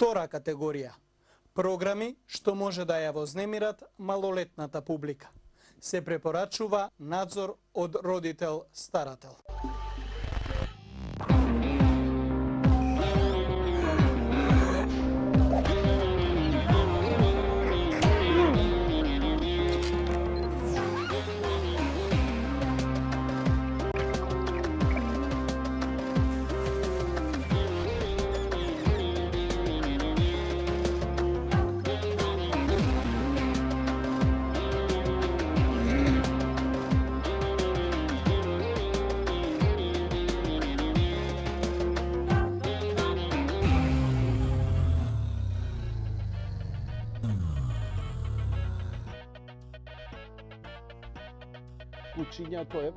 Втора категорија. Програми што може да ја вознемират малолетната публика. Се препорачува надзор од родител-старател. Кучињето е.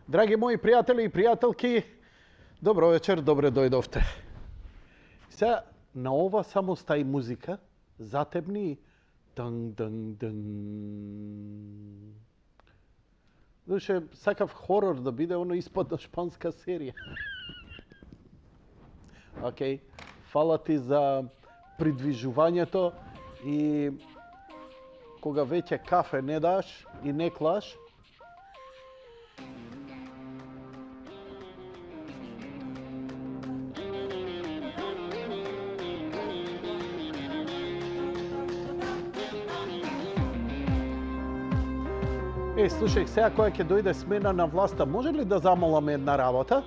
Драги мои пријатели и пријателки, добро вечер, добре дојдовте. Сега на ова само стаи музика, затемни дан. Душе, сакав хорор да биде, оно испадна шпанска серија. Океј, фала ти за придвижувањето и кога веќе кафе не даш и не клаш, слушај, сега која ќе дојде смена на власта, може ли да замоламе една работа?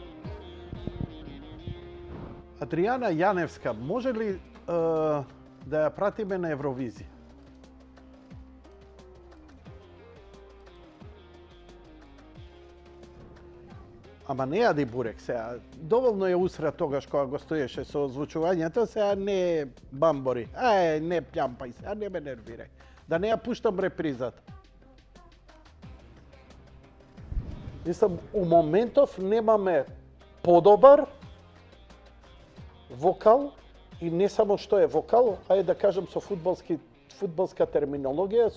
Адријана Јаневска, може ли да ја пратиме на Евровизија? Ама не јади бурек сега. Доволно ја усра тогаш кога го стоеше со озвучувањето, сега не бамбори. Не пљампај се, не ме нервирај. Да не ја пуштам репризата. Мислам, у моментов немаме подобар вокал и не само што е вокал, ајде да кажем со фудбалска терминологија,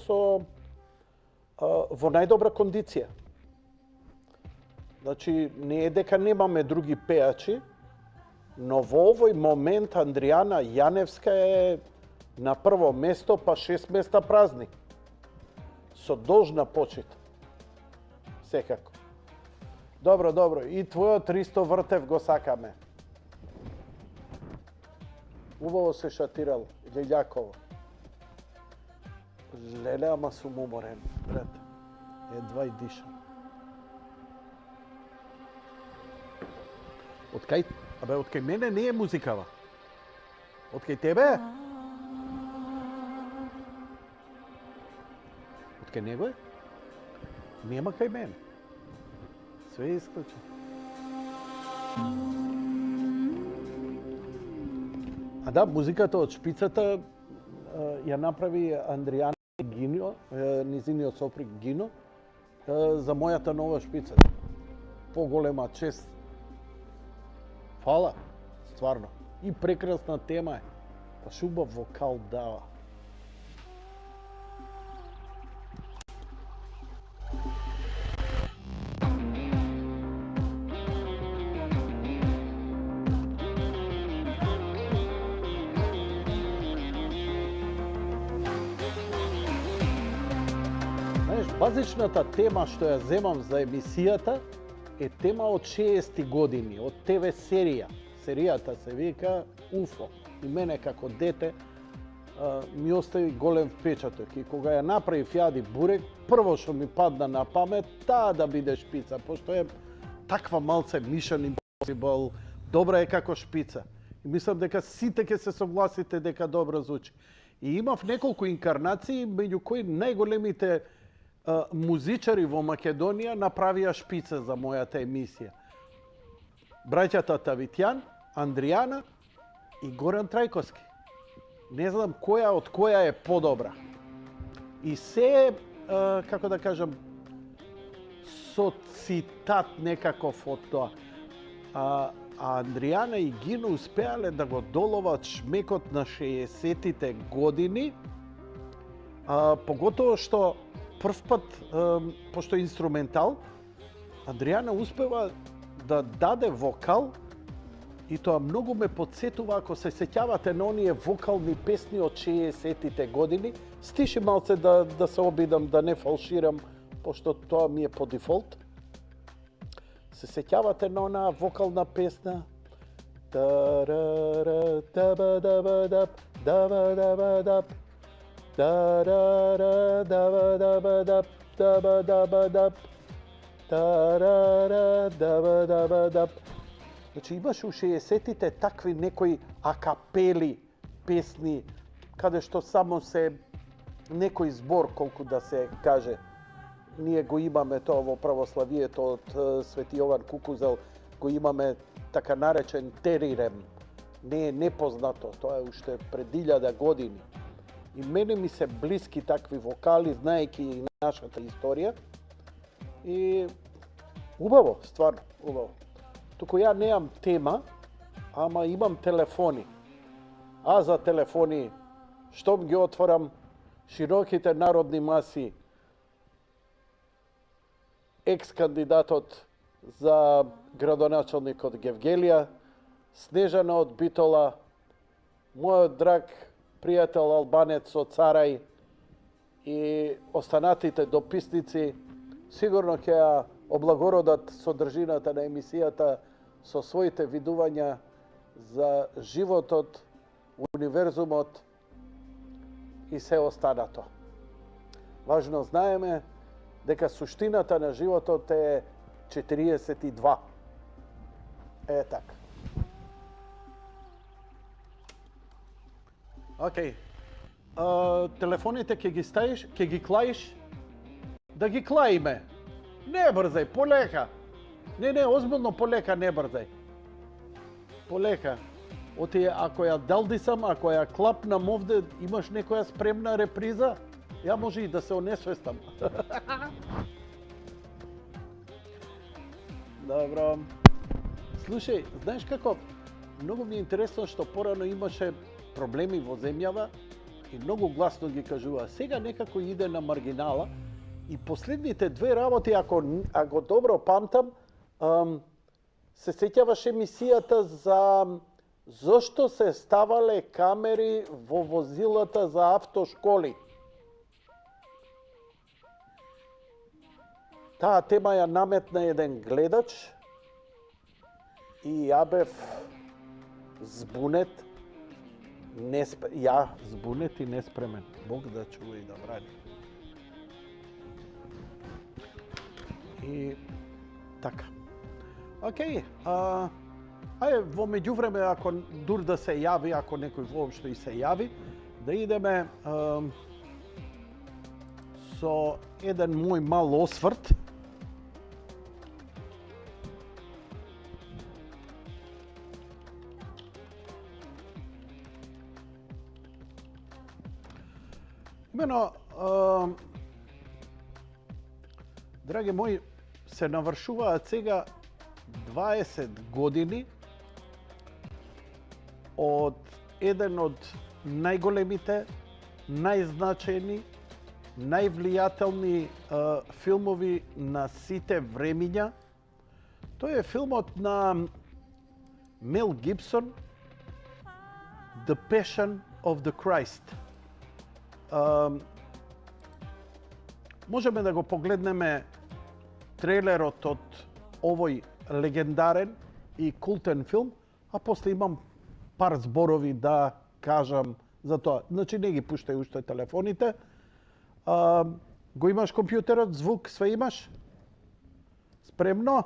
во најдобра кондиција. Значи, не е дека немаме други пеачи, но во овој момент Адријана Јаневска е на прво место, па 6 места празни. Со должна почит. Секако. Добро. И твојот Ристо Вртев го сакаме. Убаво се шатирал, Лелјаково. Леле, ама сум уморен, брат. Едва и дишам. Од кај мене не е музикава. Од кај тебе? Од кај него е? Нема кај мене. Све е исклучено. А да, музиката од шпицата ја направи Адријана Гино, низиниот сопруг Гино, за мојата нова шпица. Поголема чест. Фала, стварно. И прекрасна тема е. Па шубав вокал дава. Знаеш, базичната тема што ја земам за емисијата е тема од 60 години, од ТВ серија. Серијата се вика УФО. И мене како дете ми остави голем впечаток. И кога ја направив Јади бурек, прво што ми падна на памет, таа да биде шпица, пошто е таква малце Mission Impossible, добра е како шпица. И мислам дека сите ќе се согласите дека добро звучи. И имав неколку инкарнации, меѓу кои најголемите музичари во Македонија направија шпица за мојата емисија. Браќата Тавитјан, Адријана и Горан Трајковски. Не знам која од која е подобра. И се, како да кажам, со цитат некаков од тоа. А Адријана и Гино успеале да го доловат шмекот на 60-тите години, поготово што прв пат, пошто е инструментал, Адријана успева да даде вокал И тоа многу ме подсетува, ако се сеќавате на оние вокални песни од 60-тите години, стиши малце да се обидам да не фалширам, пошто тоа ми е по дефолт. Се сеќавате на онаа вокална песна? Та-ра-ра, таба-даба-даб, даба-даба-даб, та-ра-ра, даба-даба-даб, даба-даба-даб, та-ра-ра, даба-даба-даб. Значи имаше у 60-тите такви некои акапели песни, каде што само се некој збор, колку да се каже. Ние го имаме тоа во православието од Свети Јован Кукузел, го имаме така наречен терирем. Не е непознато, тоа е уште пред 1000 години. И мене ми се блиски такви вокали, знаејќи и нашата историја. И убаво, стварно, убаво. Туку ја неам тема, ама имам телефони. А за телефони, штом ги отворам, широките народни маси, екс-кандидатот за градоначалник од Гевгелија, Снежана од Битола, мојот драг пријател албанец од Царај и останатите дописници, сигурно ќе ја облагородат содржината на емисијата со своите видувања за животот, универзумот и се останато. Важно знаеме дека суштината на животот е 42. Е така. Океј. Телефоните ќе ги ставиш, ќе ги клаиш? Да ги клаиме. Не брзај, полека. Не, озбилно полека, не брзај. Полека. Оти, ако ја далдисам, ако ја клапнам овде, имаш некоја спремна реприза? Ја може и да се онесвестам. Добро. Слушај, знаеш како, многу ми е интересно што порано имаше проблеми во земјава и многу гласно ги кажува. Сега некако иде на маргинала и последните две работи, ако добро памтам, се сеќаваш емисијата за зошто се ставале камери во возилата за автошколи. Таа тема ја наметна еден гледач и ја бев збунет, ја збунет и неспремен. Бог да чува и да брани. И така. Океј, ајде во меѓувреме, ако дур да се јави, ако некој воопшто и се јави, да идеме со еден мој мал осврт. Имено, драги мои, се навршуваат сега 20 години од еден од најголемите, најзначајни, највлијателни филмови на сите времиња. Тој е филмот на Мел Гибсон, The Passion of the Christ. Можеме да го погледнеме трейлерот од овој легендарен и култен филм, а после имам пар зборови да кажам за тоа. Значи не ги пуштај уште телефоните. Го имаш компјутерот, звук, све имаш? Спремно?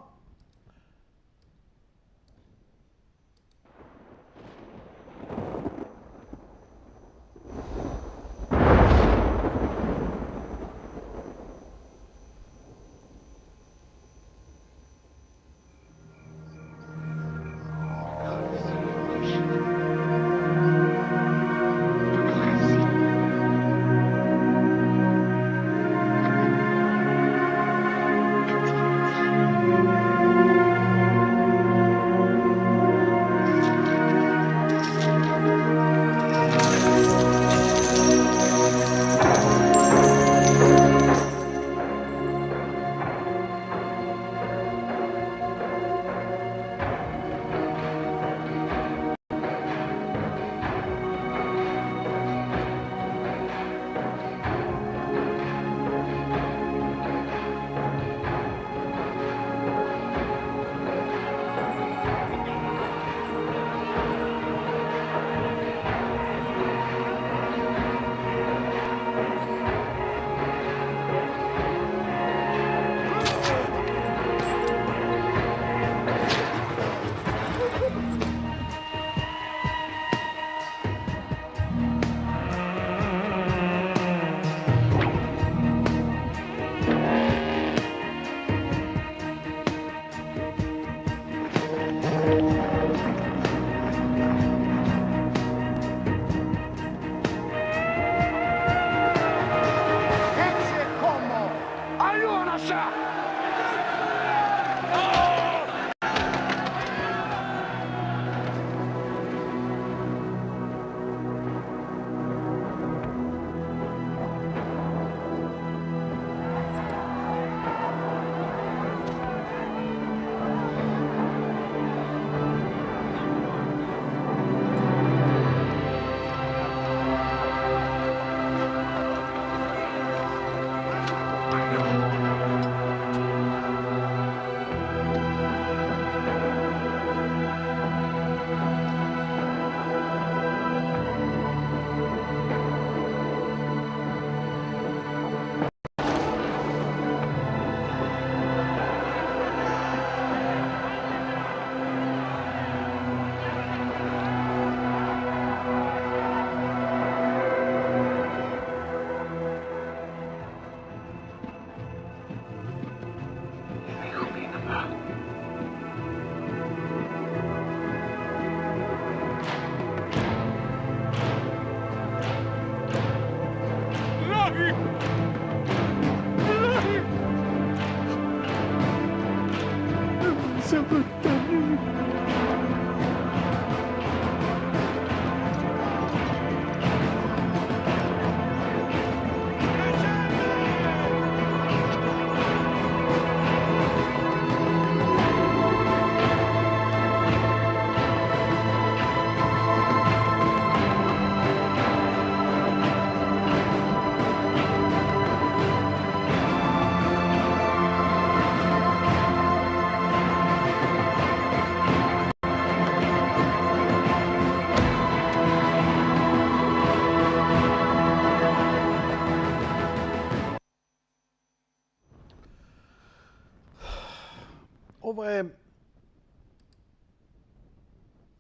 ова е,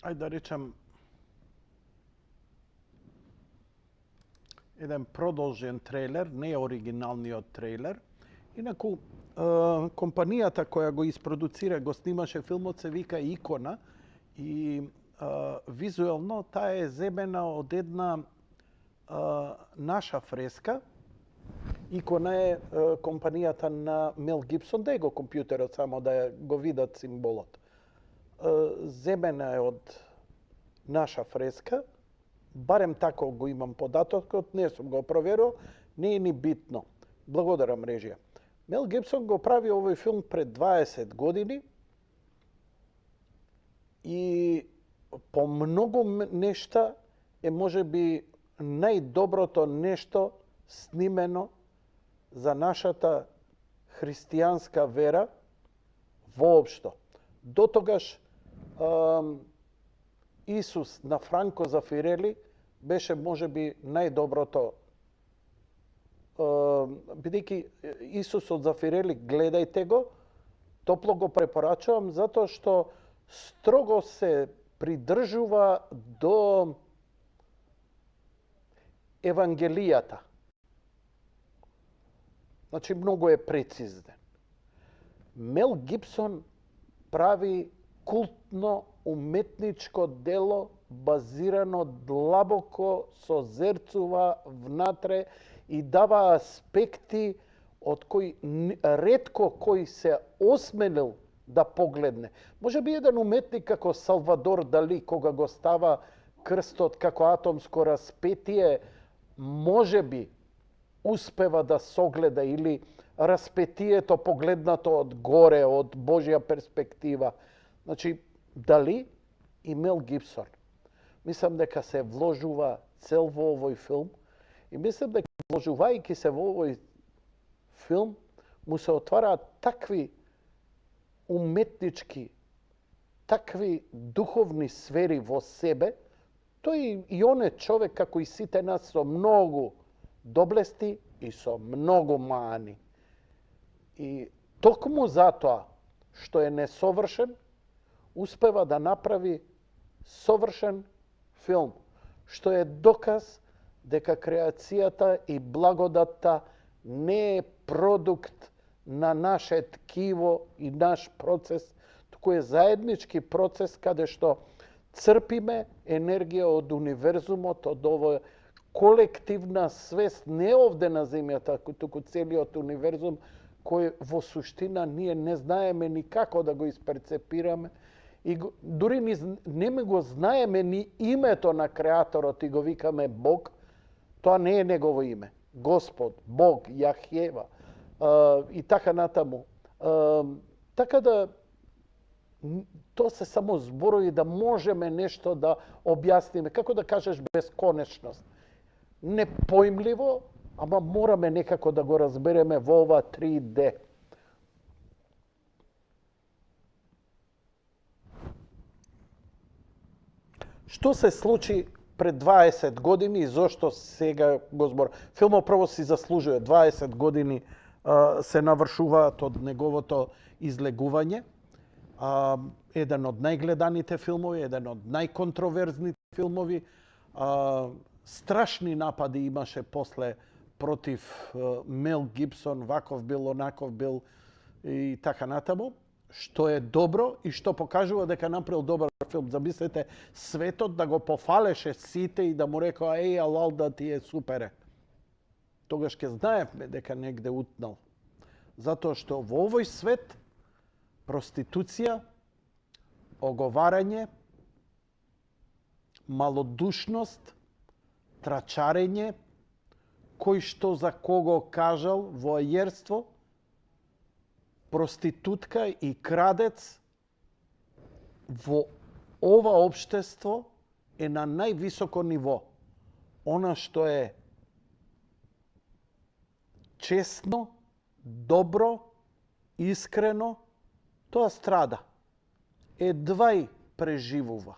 ајде да речам, еден продолжен трейлер, не е оригиналниот трейлер. Инаку, компанијата која го isproducира, го снимаше филмот, се вика Икона и визуелно таа е земена од една наша фреска. Икона е компанијата на Мел Гибсон, да е го компјутерот, само да го видат символот. Земена е од наша фреска, барем тако го имам податокот, не сум го проверил, не е ни битно. Благодарам режија. Мел Гибсон го прави овој филм пред 20 години и по многу нешта е можеби најдоброто нешто снимено за нашата христијанска вера воопшто. Дотогаш Исус на Франко Зафирели беше можеби најдоброто, бидејќи Исус од Зафирели, гледајте го, топло го препорачувам, затоа што строго се придржува до Евангелијата. Значи, многу е прецизен. Мел Гибсон прави култно уметничко дело базирано длабоко, созерцува внатре и дава аспекти од кои ретко кој се осмелил да погледне. Може би еден уметник како Салвадор Дали, кога го става крстот како атомско распетие, може би успева да согледа, или распетието погледнато од горе, од Божја перспектива. Значи, Дали и Мел Гибсон. Мислам дека се вложува цел во овој филм и мислам дека вложувајќи се во овој филм, му се отвараат такви уметнички, такви духовни сфери во себе. Тој и он е човек, како и сите нас, со многу доблести и со многу мани. И токму затоа што е несовршен, успева да направи совршен филм, што е доказ дека креацијата и благодатта не е продукт на наше ткиво и наш процес, туку е заеднички процес каде што црпиме енергија од универзумот, од овој колективна свест, не овде на земјата, туку целиот универзум, кој во суштина ние не знаеме ни како да го исперцепираме и дури не го знаеме ни името на креаторот и го викаме Бог. Тоа не е негово име. Господ, Бог, Јахјева и така натаму. Така да тоа се само зборови да можеме нешто да објасниме, како да кажеш бесконечност. Непоимливо, ама мораме некако да го разбереме во ова 3D. Што се случи пред 20 години и зошто сега го збор? Филмот прво си заслужува 20 години се навршуваат од неговото излегување. Еден од најгледаните филмови, еден од најконтроверзните филмови. Страшни напади имаше после против Мел Гибсон, ваков бил, онаков бил и така натаму, што е добро и што покажува дека направил добар филм. Замислете, светот да го пофалеше сите и да му рекоа, еј, алал, да ти е супере. Тогаш ќе знаевме дека негде утнал. Затоа што во овој свет проституција, оговарање, малодушност, трачарење, кој што за кого кажал, воајерство, проститутка и крадец во ова општество е на највисоко ниво. Она што е честно, добро, искрено, тоа страда. Едвај преживува.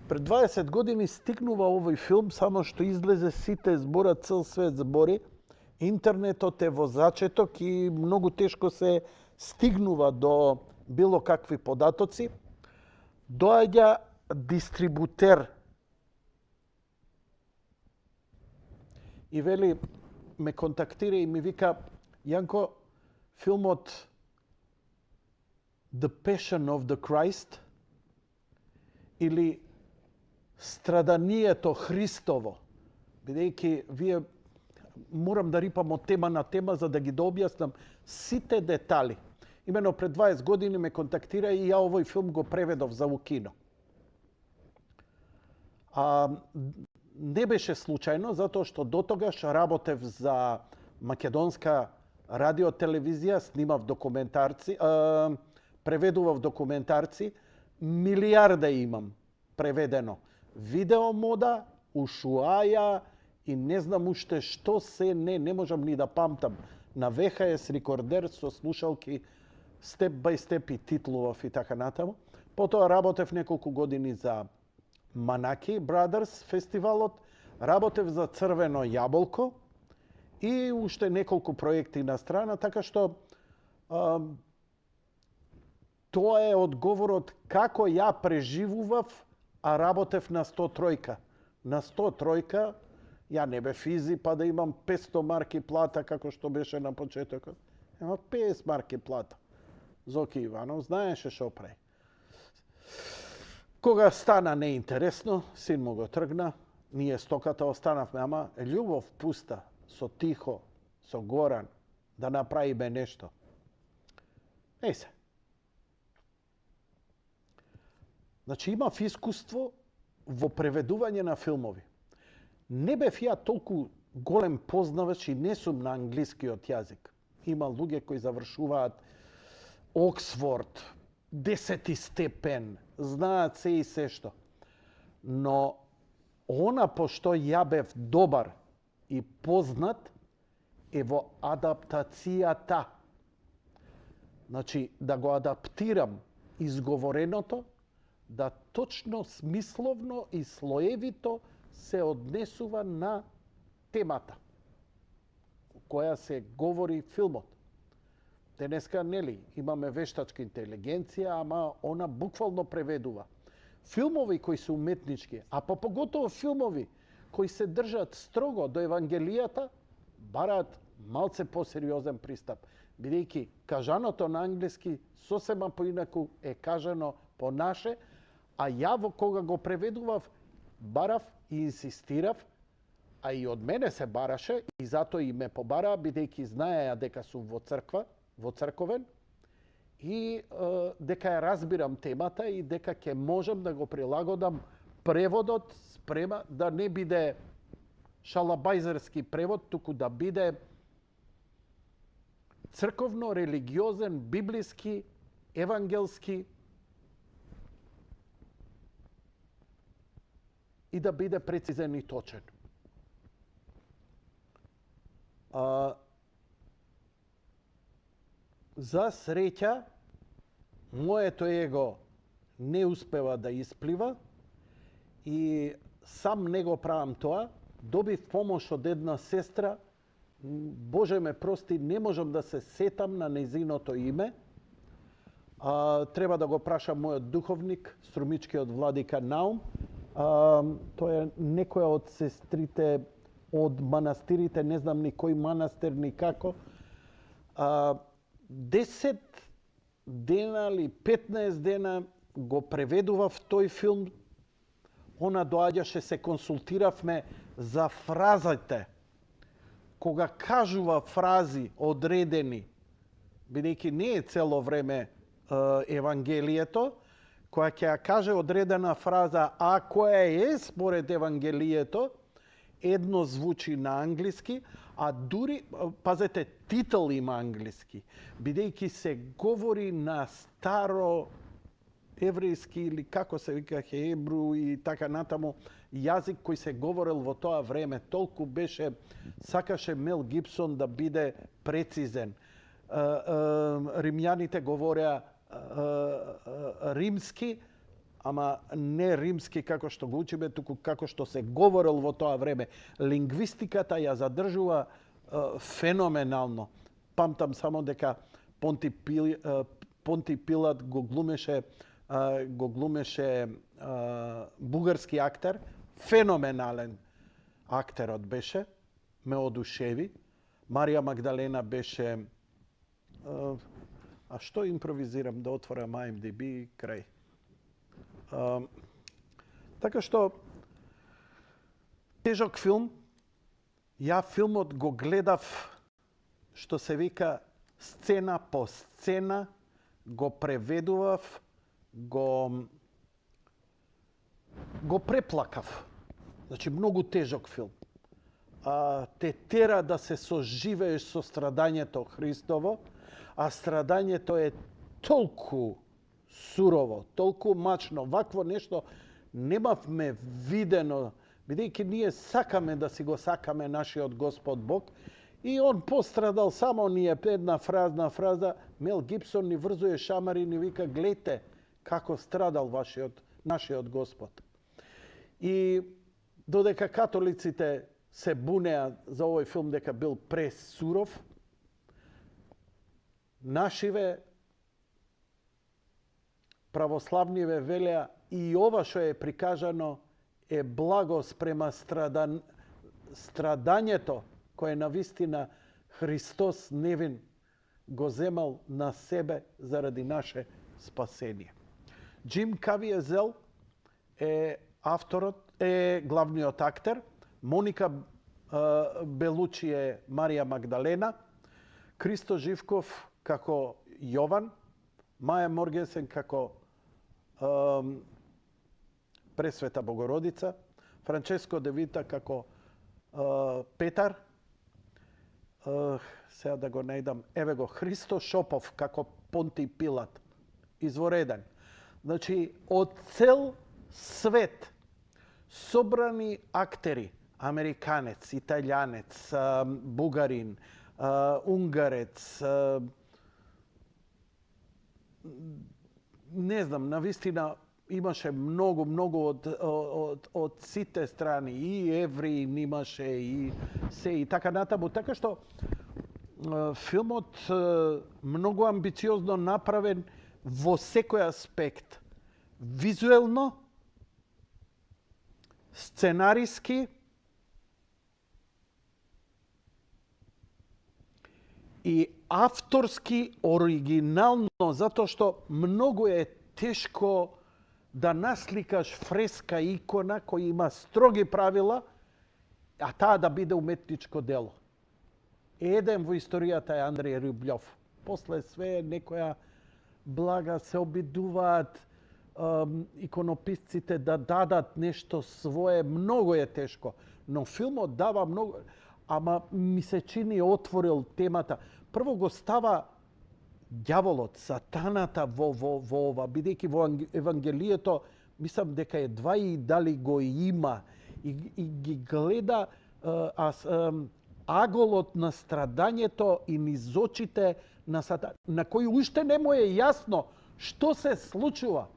Пред 20 години стигнува овој филм, само што излезе, сите зборат, цел свет збори, интернетот е во зачеток и многу тешко се стигнува до било какви податоци. Доаѓа дистрибутер и вели, ме контактира и ми вика: Јанко, филмот The Passion of the Christ или Страданието Христово, бидејќи вие морам да рипам од тема на тема за да ги дообјаснам сите детали. Имено пред 20 години ме контактира и ја овој филм го преведов за кино. Не беше случајно, затоа што дотогаш работев за македонска радиотелевизија, снимав документарци, преведував документарци, милијарда имам преведено. Видеомода, Ушуаја и не знам уште што се не можам ни да памтам. На VHS рекордер со слушалки степ бај степ и титлував и така натаму. Потоа работев неколку години за Манаки Brothers фестивалот, работев за Црвено јаболко и уште неколку проекти на страна, така што тоа е одговорот како ја преживував, а работев на 103-ка. На 103-ка ја не бе физи па да имам 500 марки плата како што беше на почетокот. Ема 50 марки плата. Зоки Иванов знаеше што прави. Кога стана неинтересно, син му го тргна, ние стоката останавме, ама љубов пуста, со Тихо, со Горан, да направиме нешто. Еј се. Значи имав искуство во преведување на филмови. Не бев ја толку голем познавач и не сум на англискиот јазик. Има луѓе кои завршуваат Оксфорд, 10 степен, знаат се и се што. Но она по што ја бев добар и познат е во адаптацијата. Значи, да го адаптирам изговореното, да точно смисловно и слоевито се однесува на темата која се говори филмот. Денеска, нели, имаме вештачка интелигенција, ама она буквално преведува. Филмови кои се уметнички, а поготово филмови кои се држат строго до Евангелијата, бараат малце посериозен пристап. Бидејќи кажаното на англиски сосема поинаку е кажано по наше, а ја кога го преведував, барав и инсистирав, а и од мене се бараше, и затоа и ме побараа, бидејќи знаеја дека сум во црква, во црковен, и дека ја разбирам темата и дека ќе можам да го прилагодам преводот спрема да не биде шалабајзерски превод, туку да биде црковно, религиозен, библиски, евангелски и да биде прецизен и точен. За среќа, моето его не успева да исплива и сам не го правам тоа. Добив помош од една сестра, Боже ме прости, не можам да се сетам на нејзиното име. Треба да го прашам мојот духовник, струмичкиот владика Наум. Тоа е некоја од сестрите од манастирите, не знам ни кој манастир, ни како. 10 дена или 15 дена го преведував тој филм. Она доаѓаше, се консултиравме за фразите. Кога кажува фрази одредени, бидејќи не е цело време Евангелието, која ќе ја каже одредена фраза, а која е според Евангелието, едно звучи на англиски, а дури, пазете, титул има англиски, бидејќи се говори на старо еврејски или како се вика хебру и така натаму, јазик кој се говорел во тоа време. Толку беше, сакаше Мел Гибсон да биде прецизен. Римјаните говореа римски, ама не римски како што го учиме, туку како што се говорел во тоа време. Лингвистиката ја задржува феноменално. Памтам само дека Понти Пилат го глумеше бугарски актер, феноменален актерот беше, ме одушеви. Марија Магдалена беше а што импровизирам да отворам IMDb крај. Така што тежок филм. Ја филмот го гледав, што се вика, сцена по сцена, го преведував, го преплакав. Значи, многу тежок филм. Те тера да се соживееш со страдањето Христово, а страдањето е толку сурово, толку мачно. Вакво нешто немавме видено, бидејќи ние сакаме да си го сакаме нашиот Господ Бог, и он пострадал, само ни е една фраза, Мел Гибсон ни врзуе шамари и ни вика, гледате како страдал нашиот Господ. И додека католиците се бунеа за овој филм дека бил пресуров, нашиве православниве велеа и ова што е прикажано е благост према страдањето кое навистина Христос невин го земал на себе заради наше спасение. Джим Кавиезел е авторот, е главниот актер, Моника Белучи е Марија Магдалена, Кристо Живков како Јован, Маја Моргенсен како Пресвета Богородица, Франческо Де Вита како Петар, сега да го најдам, еве го, Христо Шопов како Понти Пилат, извореден. Значи, од цел свет собрани актери, американец, италијанец, бугарин, унгарец, не знам, навистина имаше многу од сите страни, и евреи имаше, и се, и така натаму. Така што филмот многу амбициозно направен во секој аспект. Визуелно, сценариски и авторски, оригинално, затоа што многу е тешко да насликаш фреска икона која има строги правила, а таа да биде уметничко дело. Еден во историјата е Андреј Рублјов. После све некоја блага се обидуваат иконописците да дадат нешто свое. Многу е тешко. Но филмот дава многу, ама ми се чини отворил темата. Прво го става ѓаволот, сатаната во ова, бидејќи во Евангелието мислам дека е два и дали го има и ги гледа аголот на страдањето и низ очите на сатана, на кој уште не му е јасно што се случува.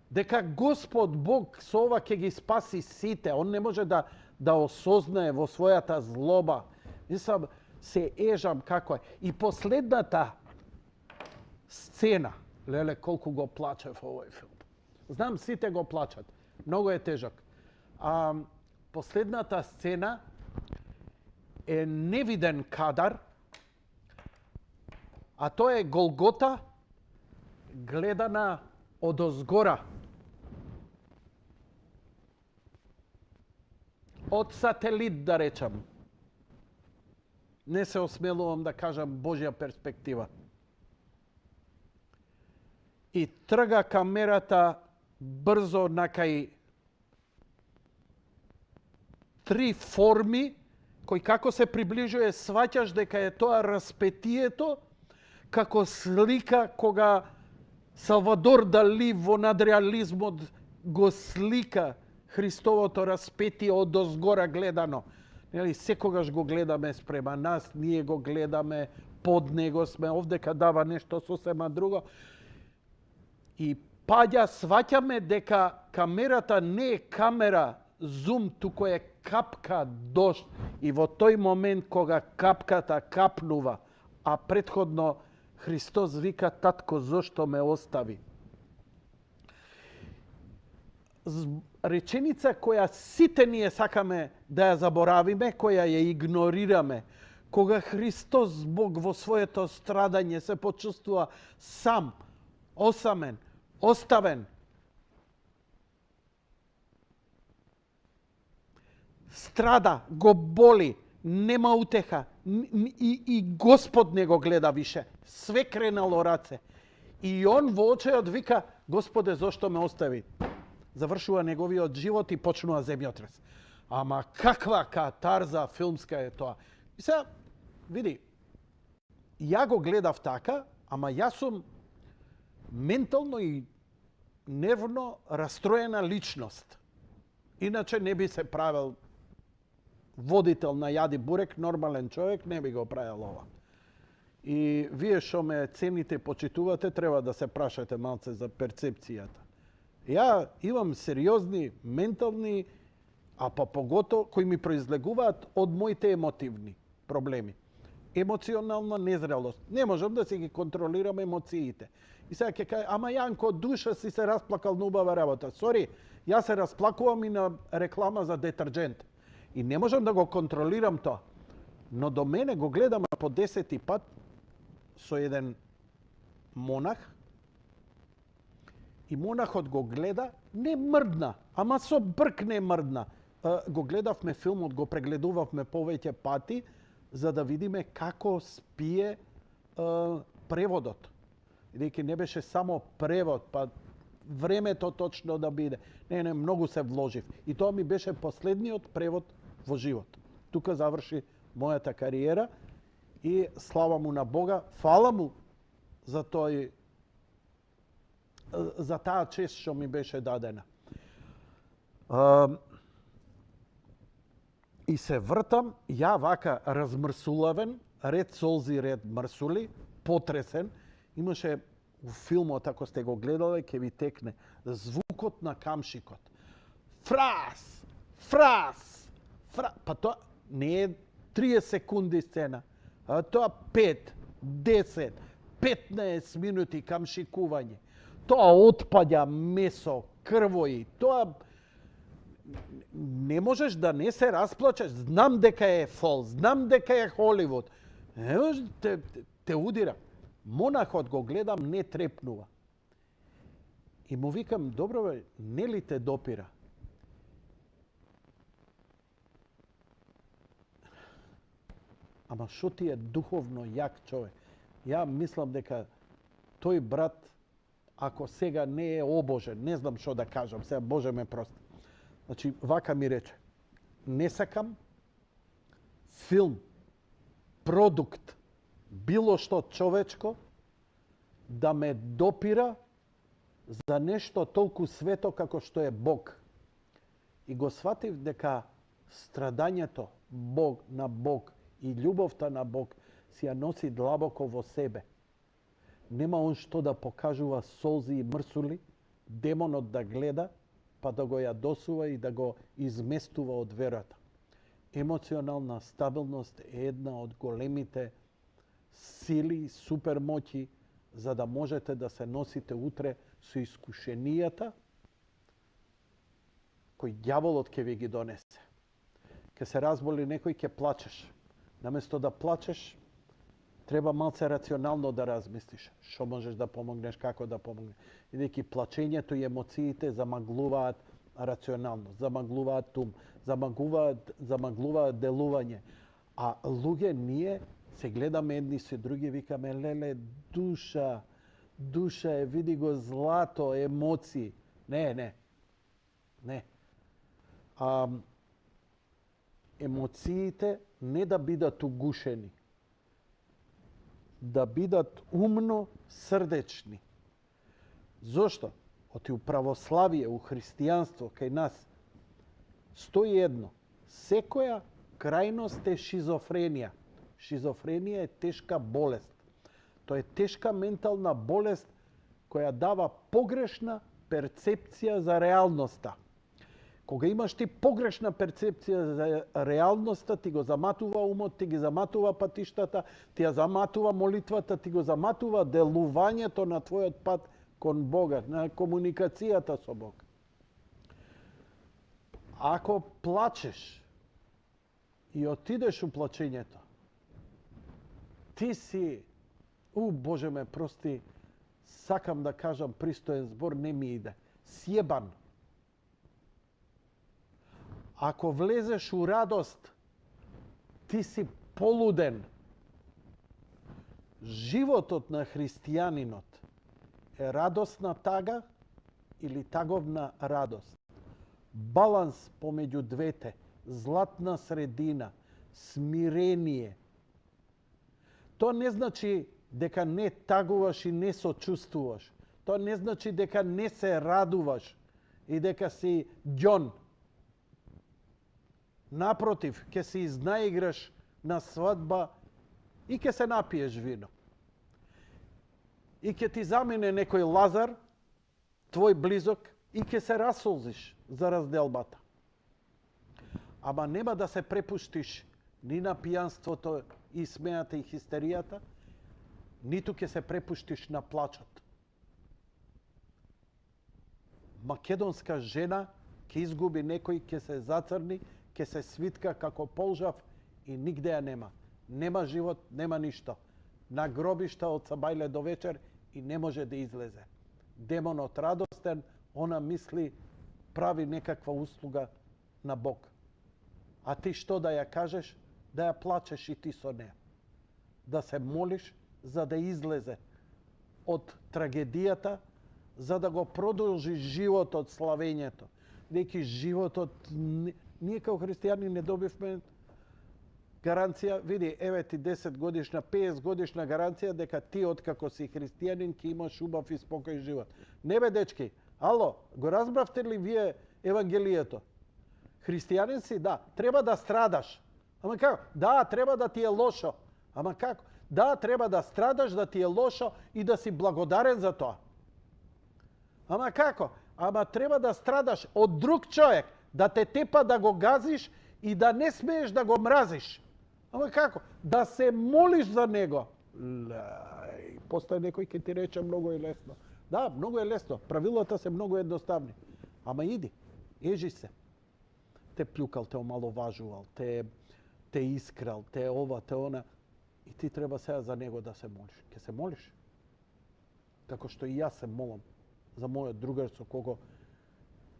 Дека Господ Бог со ова ќе ги спаси сите, он не може да осознае во својата злоба. Мислам, се ежам како е. И последната сцена, леле, колку го плачев овој филм. Знам, сите го плачат. Многу е тежок. Последната сцена е невиден кадар, а тоа е Голгота гледана одозгора. Од сателит, да речам. Не се осмелувам да кажам Божја перспектива. И трга камерата брзо накај три форми, кој како се приближува сваќаш дека е тоа распетието, како слика кога Салвадор Дали во надреализмот го слика Христовото распетие од озгора гледано. Нели, секогаш го гледаме спрема нас, ние го гледаме, под него сме, овдека дава нешто сосема друго. И паѓа, сваќаме дека камерата не е камера зум, туку е капка дожд. И во тој момент кога капката капнува, а претходно Христос вика: татко, зошто ме остави? Реченица која сите ние сакаме да ја заборавиме, која ја игнорираме, кога Христос Бог во своето страдање се почувствува сам, осамен, оставен. Страда, го боли, нема утеха и Господ не го гледа више. Све кренало раце. И он во очајот вика: Господе, зошто ме остави? Завршува неговиот живот и почнува земјотрес. Ама каква катарза филмска е тоа. И сега, види, ја го гледав така, ама јас сум ментално и нервно растроена личност. Иначе не би се правил водител на Јади Бурек, нормален човек не би го правил ова. И вие што ме цените и почитувате, треба да се прашате малце за перцепцијата. Ја имам сериозни ментални, а па поготово кои ми произлегуваат од моите емотивни проблеми. Емоционална незрелост. Не можам да си ги контролирам емоциите. И сега ќе каже: ама Јанко, душа си се расплакал на убава работа. Сори, јас се расплакувам и на реклама за детерџент. И не можам да го контролирам тоа. Но до мене го гледам по 10 пат со еден монах. И монахот го гледа, не мрдна, ама со брк не мрдна. Го гледавме филмот, го прегледувавме повеќе пати, за да видиме како спие преводот. Бидејќи не беше само превод, па времето точно да биде. Не, многу се вложив. И тоа ми беше последниот превод во живот. Тука заврши мојата кариера и слава му на Бога, фала му за таа чест што ми беше дадена. И се вртам, ја вака размрсулавен, ред солзи, ред мрсули, потресен. Имаше у филмот, ако сте го гледале, ќе ви текне звукот на камшикот. Фрас! Фрас! Па тоа не е 30 секунди сцена, а тоа 5, 10, 15 минути камшикување. Тоа отпаѓа месо, крвои, тоа не можеш да не се расплачеш. Знам дека е фол, знам дека е Холивуд. Не можеш, те удира. Монахот го гледам, не трепнува. И му викам: добро бе, не ли те допира? Ама шо ти е духовно јак човек? Ја мислам дека тој брат, ако сега не е обожен, не знам што да кажам, сега Боже ме прости. Значи, вака ми рече: не сакам филм, продукт, било што човечко, да ме допира за нешто толку свето како што е Бог. И го сватив дека страдањето на Бог и љубовта на Бог си ја носи длабоко во себе. Нема он што да покажува солзи и мрсули, демонот да гледа, па да го јадосува и да го изместува од верата. Емоционална стабилност е една од големите сили, супермоќи, за да можете да се носите утре со искушенијата кои ѓаволот ќе ви ги донесе. Ке се разболи некој, ќе плачеш. Наместо да плачеш, треба малце рационално да размислиш што можеш да помогнеш, како да помогнеш. Бидејќи плачењето и емоциите замаглуваат рационалност, замаглуваат ум, замаглуваат делување. А луѓе, ние се гледаме едни се други, викаме: леле, душа е, види го злато, емоции. Не. Емоциите не да бидат угушени, да бидат умно срдечни. Зошто? Оти у православие, у христијанство, кај нас стои едно: секоја крајност е шизофренија. Шизофренија е тешка болест. Тоа е тешка ментална болест која дава погрешна перцепција за реалноста. Кога имаш ти погрешна перцепција за реалноста, ти го заматува умот, ти ги заматува патиштата, ти ја заматува молитвата, ти го заматува делувањето на твојот пат кон Бога, на комуникацијата со Бог. Ако плачеш и отидеш у плачењето, ти си, Боже ме прости, сакам да кажам пристоен збор, не ми иде, сјебан. Ако влезеш у радост, ти си полуден. Животот на христијанинот е радосна тага или таговна радост. Баланс помеѓу двете, златна средина, смирение. Тоа не значи дека не тагуваш и не сочувствуваш. Тоа не значи дека не се радуваш и дека си ѓон. Напротив, ќе се изнаиграш на свадба и ќе се напиеш вино. И ќе ти замине некој Лазар, твој близок, и ќе се расолзиш за разделбата. Ама нема да се препуштиш ни на пијанството и смејата и хистеријата, ниту ќе се препуштиш на плачот. Македонска жена ќе изгуби некој, ќе се зацрни, ќе се свитка како полжав и нигде ја нема. Нема живот, нема ништо. На гробишта од сабајле до вечер и не може да излезе. Демонот радостен, она мисли, прави некаква услуга на Бог. А ти што да ја кажеш? Да ја плачеш и ти со неа. Да се молиш за да излезе од трагедијата, за да го продолжи животот, славењето. Неки животот, ние како христијани не добивме гаранција, види, еве ти 10 годишна, 50 годишна гаранција дека ти откако си христијанин ќе имаш убав и спокој живот. Не бе, дечки, ало, го разбравте ли вие Евангелието? Христијанин си, да, треба да страдаш. Ама како? Да, треба да ти е лошо. Ама како? Да, треба да страдаш, да ти е лошо и да си благодарен за тоа. Ама како? Ама треба да страдаш од друг човек, да те тепа да го газиш и да не смееш да го мразиш. Ама како? Да се молиш за него. Постои некој ќе ти рече многу е лесно. Да, многу е лесно. Правилата се многу едноставни. Ама иди, ежи се. Те плюкал, те омаловажувал, те искрал, те ова, те она. И ти треба сега за него да се молиш. Ке се молиш? Како што и јас се молам за мојот другар со кого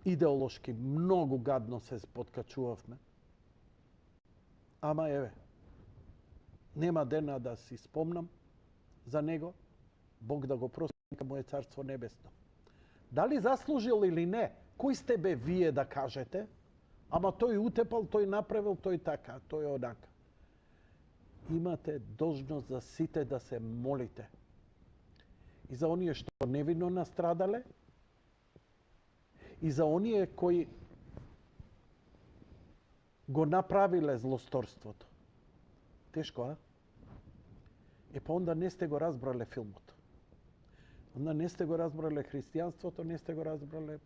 идеолошки многу гадно се подкачувавме. Ама еве, нема дена да си спомнам за него, Бог да го прости, нека му е царство небесно. Дали заслужил или не, кој сте бе вие да кажете, ама тој утепал, тој направил, тој така, тој онака. Имате должност за сите да се молите. И за оние што невинно настрадале, и за оние кои го направиле злосторството. Тешко, а? Па онда не сте го разбрале филмот. Онда не сте го разбрале христијанството, не сте го разбрале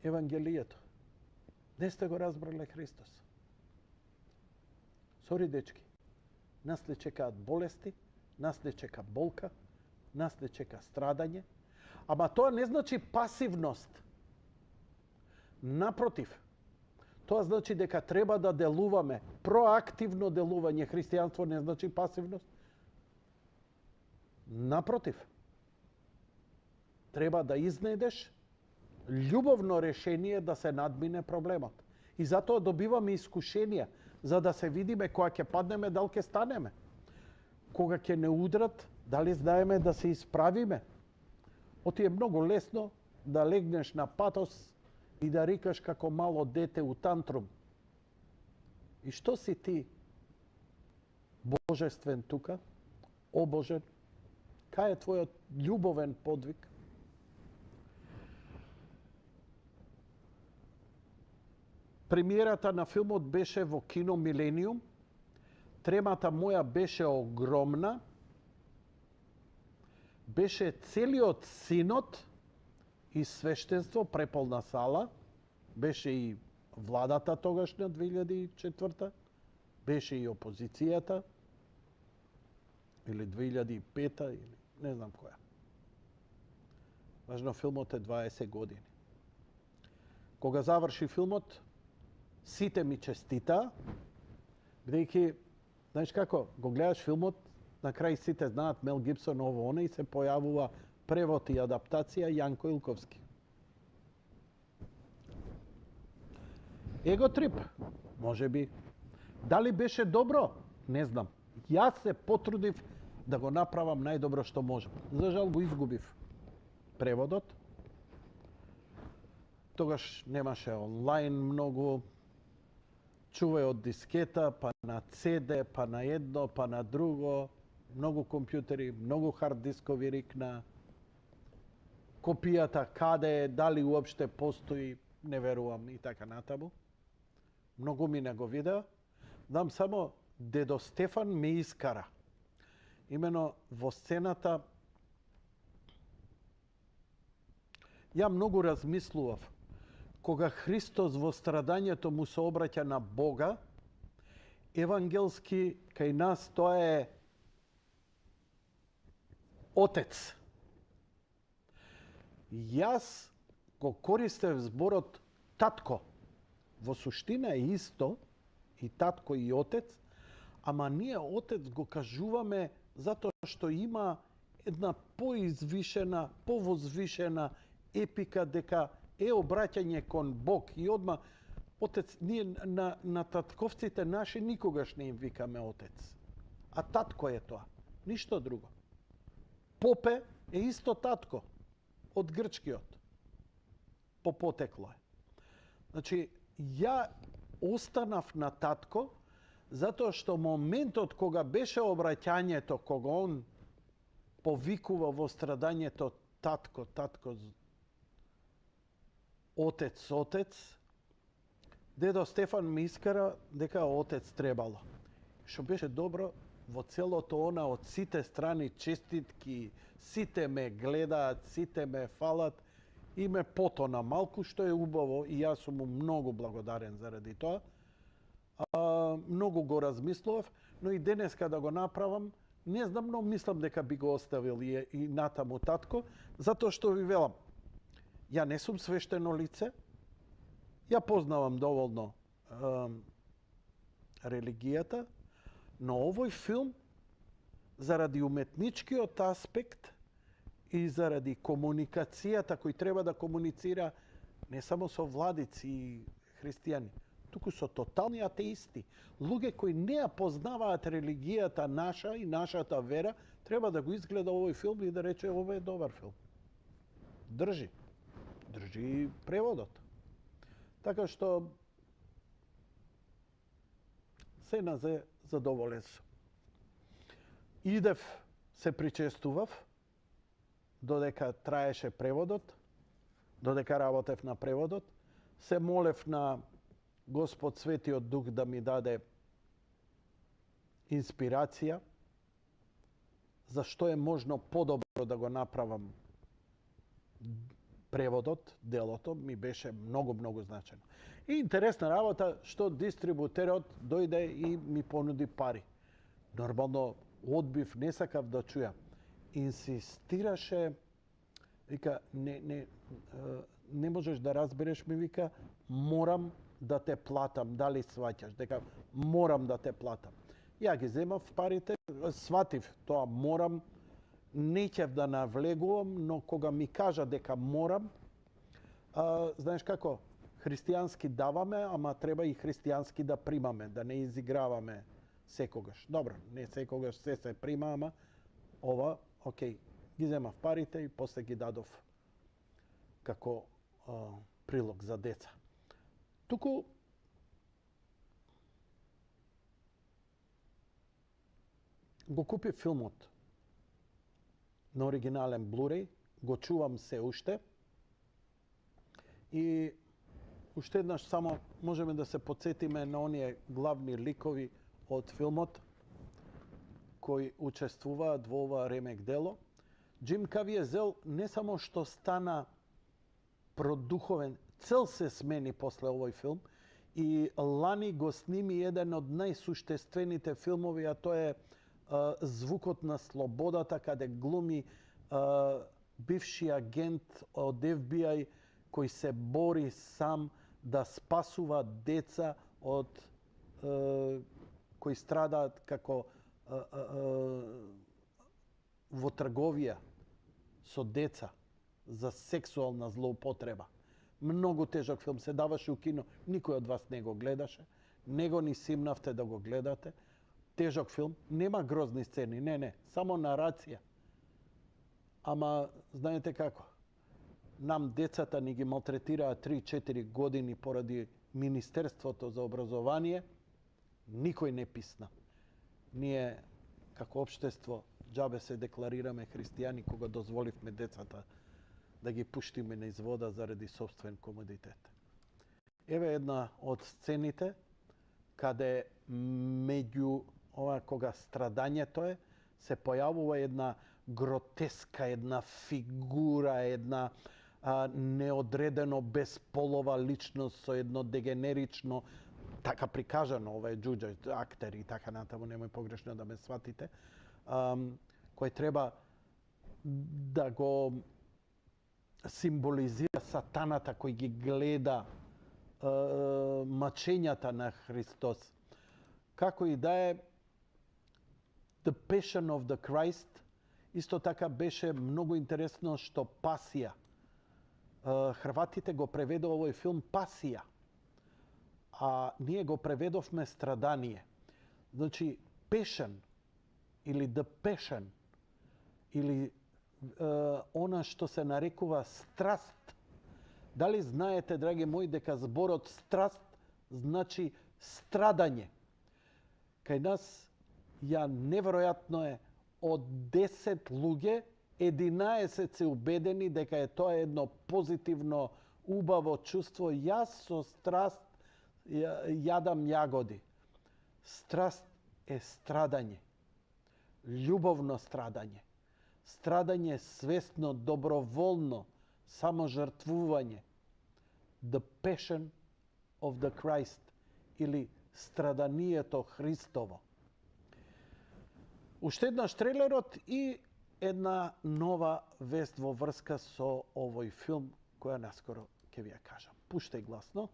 Евангелието. Не сте го разбрале Христос. Сори, дечки, нас не чекаат болести, нас не чека болка, нас не чека страдање, ама тоа не значи пасивност. Напротив, тоа значи дека треба да делуваме, проактивно делување. Христијанство не значи пасивност. Напротив, треба да изнедеш љубовно решение да се надмине проблемот. И затоа добиваме искушенија, за да се видиме кога ќе паднеме, дали ќе станеме. Кога ќе не удрат, дали знаеме да се исправиме. Оти е многу лесно да легнеш на патос и да рикаш како мало дете у тантрум. И што си ти божествен тука, обожен? Кај е твојот љубовен подвиг? Премиерата на филмот беше во кино Милениум. Тремата моја беше огромна. Беше целиот синот и свештенство, преполна сала. беше и владата тогашна 2004, беше и опозицијата, или 2005 или не знам која. Важно, филмот е 20 години. Кога заврши филмот, сите ми честитаа, бидејќи, знаеш како, го гледаш филмот, на крај сите знаат Мел Гибсон, ово, оно, и се појавува превод и адаптација Јанко Илковски. Его трип, може би. Дали беше добро? Не знам. Јас се потрудив да го направам најдобро што можам. За жал го изгубив преводот. Тогаш немаше онлайн многу. Чувај од дискета, па на CD, па на едно, па на друго. Многу компјутери, многу хард дискови рикна. Копијата каде е, дали уопште постои, не верувам и така натаму. Многу ми не го видеа. Знам само, дедо Стефан ме искара. Имено во сцената ја многу размислував. Кога Христос во страдањето му се обраќа на Бога, евангелски кај нас тоа е Отец. Јас го користев зборот татко. Во суштина е исто, и татко и отец, ама ние отец го кажуваме затоа што има една поизвишена, повозвишена епика дека е обраќање кон Бог и одма отец, ние на татковците наши никогаш не им викаме отец. А татко е тоа, ништо друго. Попе е исто татко, од грчкиот. По потекло е. Значи, ја останав на татко, затоа што моментот кога беше обраќањето, кога он повикува во страдањето татко, татко, отец, отец, дедо Стефан ми искара дека отец требало. Што беше добро, во целото она од сите страни честитки, сите ме гледаат, сите ме фалат и ме потона малку, што е убаво и јас сум му многу благодарен заради тоа. Многу го размислував, но и денеска да го направам, не знам, но мислам дека би го оставил и натаму татко, затоа што ви велам, ја не сум свештено лице, ја познавам доволно религијата, но овој филм, заради уметничкиот аспект и заради комуникацијата кој треба да комуницира не само со владици и христијани, туку со тотални атеисти, луѓе кои не ја познаваат религијата наша и нашата вера, треба да го изгледа овој филм и да рече ова е добар филм. Држи. Држи преводот. Така што се назе задоволен сум. Идев, се причестував, додека траеше преводот, додека работев на преводот, се молев на Господ Светиот Дух да ми даде инспирација, за што е можно подобро да го направам преводот, делото, ми беше многу значено. И интересна работа, што дистрибутерот дојде и ми понуди пари. Нормално одбив, не сакав да чујам. Инсистираше, вика, не можеш да разбереш, ми вика, морам да те платам, дали сваќаш, дека морам да те платам. Ја ги земав парите, сватив тоа морам, не ќев да навлегувам, но кога ми кажа дека морам, знаеш како, христијански даваме, ама треба и христијански да примаме, да не изиграваме секогаш. Добро, не секогаш се прима, ама ова, окей, ги земав парите и после ги дадов како прилог за деца. Туку го купив филмот на оригинален Blu-ray, го чувам се уште и уште еднаш само можеме да се потсетиме на оние главни ликови од филмот кои учествуваат во ова ремек дело. Джим Кавиезел не само што стана продуховен, цел се смени после овој филм и лани го сними еден од најсуштествените филмови, а тоа е Звукот на слободата, каде глуми бивши агент од FBI кој се бори сам да спасува деца од кои страдаат како во трговија со деца за сексуална злоупотреба. Многу тежок филм, се даваше у кино, никој од вас не го гледаше, не го ни симнавте да го гледате. Тежок филм, нема грозни сцени, не, само нарација. Ама, знаете како? Нам децата ни ги малтретираат 3-4 години поради Министерството за образование, никој не писна. Ние, како општество, џабе се декларираме христијани кога дозволивме децата да ги пуштиме низ вода заради собствен комодитет. Еве една од сцените каде меѓу ова кога страдањето е, се појавува една гротеска, една фигура, една неодредено безполова личност со едно дегенерично, така прикажано, ова е џуџа, актери и така натаму, немој погрешно да ме сватите, кој треба да го символизира сатаната кој ги гледа мачењата на Христос. Како и да е, The Passion of the Christ, исто така беше многу интересно што пасија. Хрватите го преведува овој филм пасија, а ние го преведовме страдание. Значи, Passion или The Passion или она што се нарекува страст. Дали знаете, драги мои, дека зборот страст значи страдање? Кај нас неверојатно е од 10 луѓе 11 се убедени дека е тоа едно позитивно, убаво чувство. Јас со страст јадам јагоди. Страст е страдање. Љубовно страдање. Страдање свесно, доброволно, саможртвување. The Passion of the Christ или страданието Христово. Уште еднаш трейлерот и една нова вест во врска со овој филм, која наскоро ќе ви ја кажам. Пуштај гласно.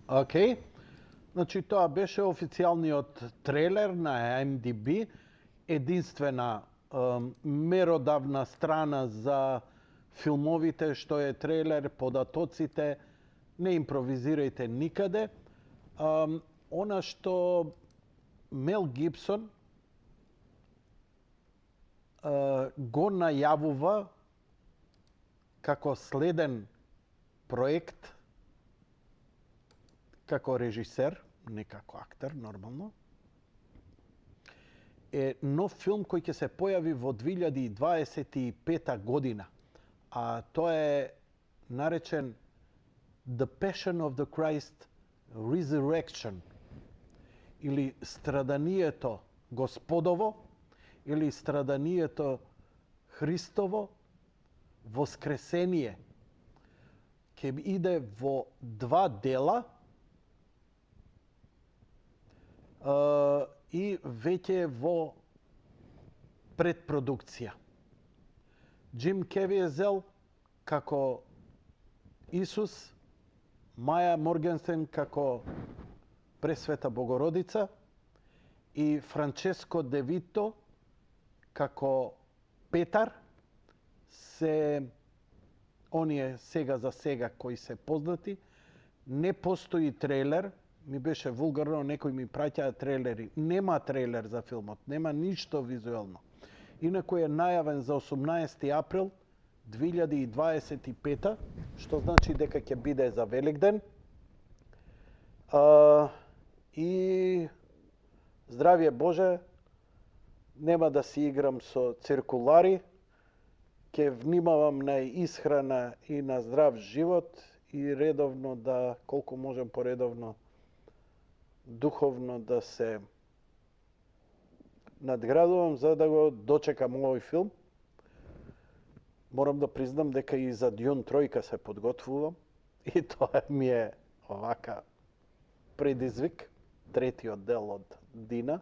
Океј. Значи, тоа беше официјалниот трейлер на IMDb, единствена меродавна страна за филмовите, што е трейлер, податоците, не импровизирајте никаде. Она што Мел Гибсон го најавува како следен проект, како режисер, не како актер, нормално, е нов филм кој ќе се појави во 2025 година. А тоа е наречен The Passion of the Christ Resurrection, или страданието Господово, или страданието Христово воскресение. Ќе иде во два дела, и веќе во предпродукција. Джим Кевиезел како Исус, Маја Моргенсен како Пресвета Богородица и Франческо Де Вито како Петар се оние сега за сега кои се познати. Не постои трейлер, ми беше вулгарно, некои ми праќаа трейлери. Нема трейлер за филмот, нема ништо визуелно. Инаку е најавен за 18 април 2025, што значи дека ќе биде за Великден. И здравје Боже, нема да си играм со циркулари, ќе внимавам на исхрана и на здрав живот и редовно да, колку можем поредовно, духовно да се надградувам за да го дочекам овој филм. Морам да признам дека и за Дјун тројка се подготвувам и тоа ми е овака предизвик, третиот дел од Дина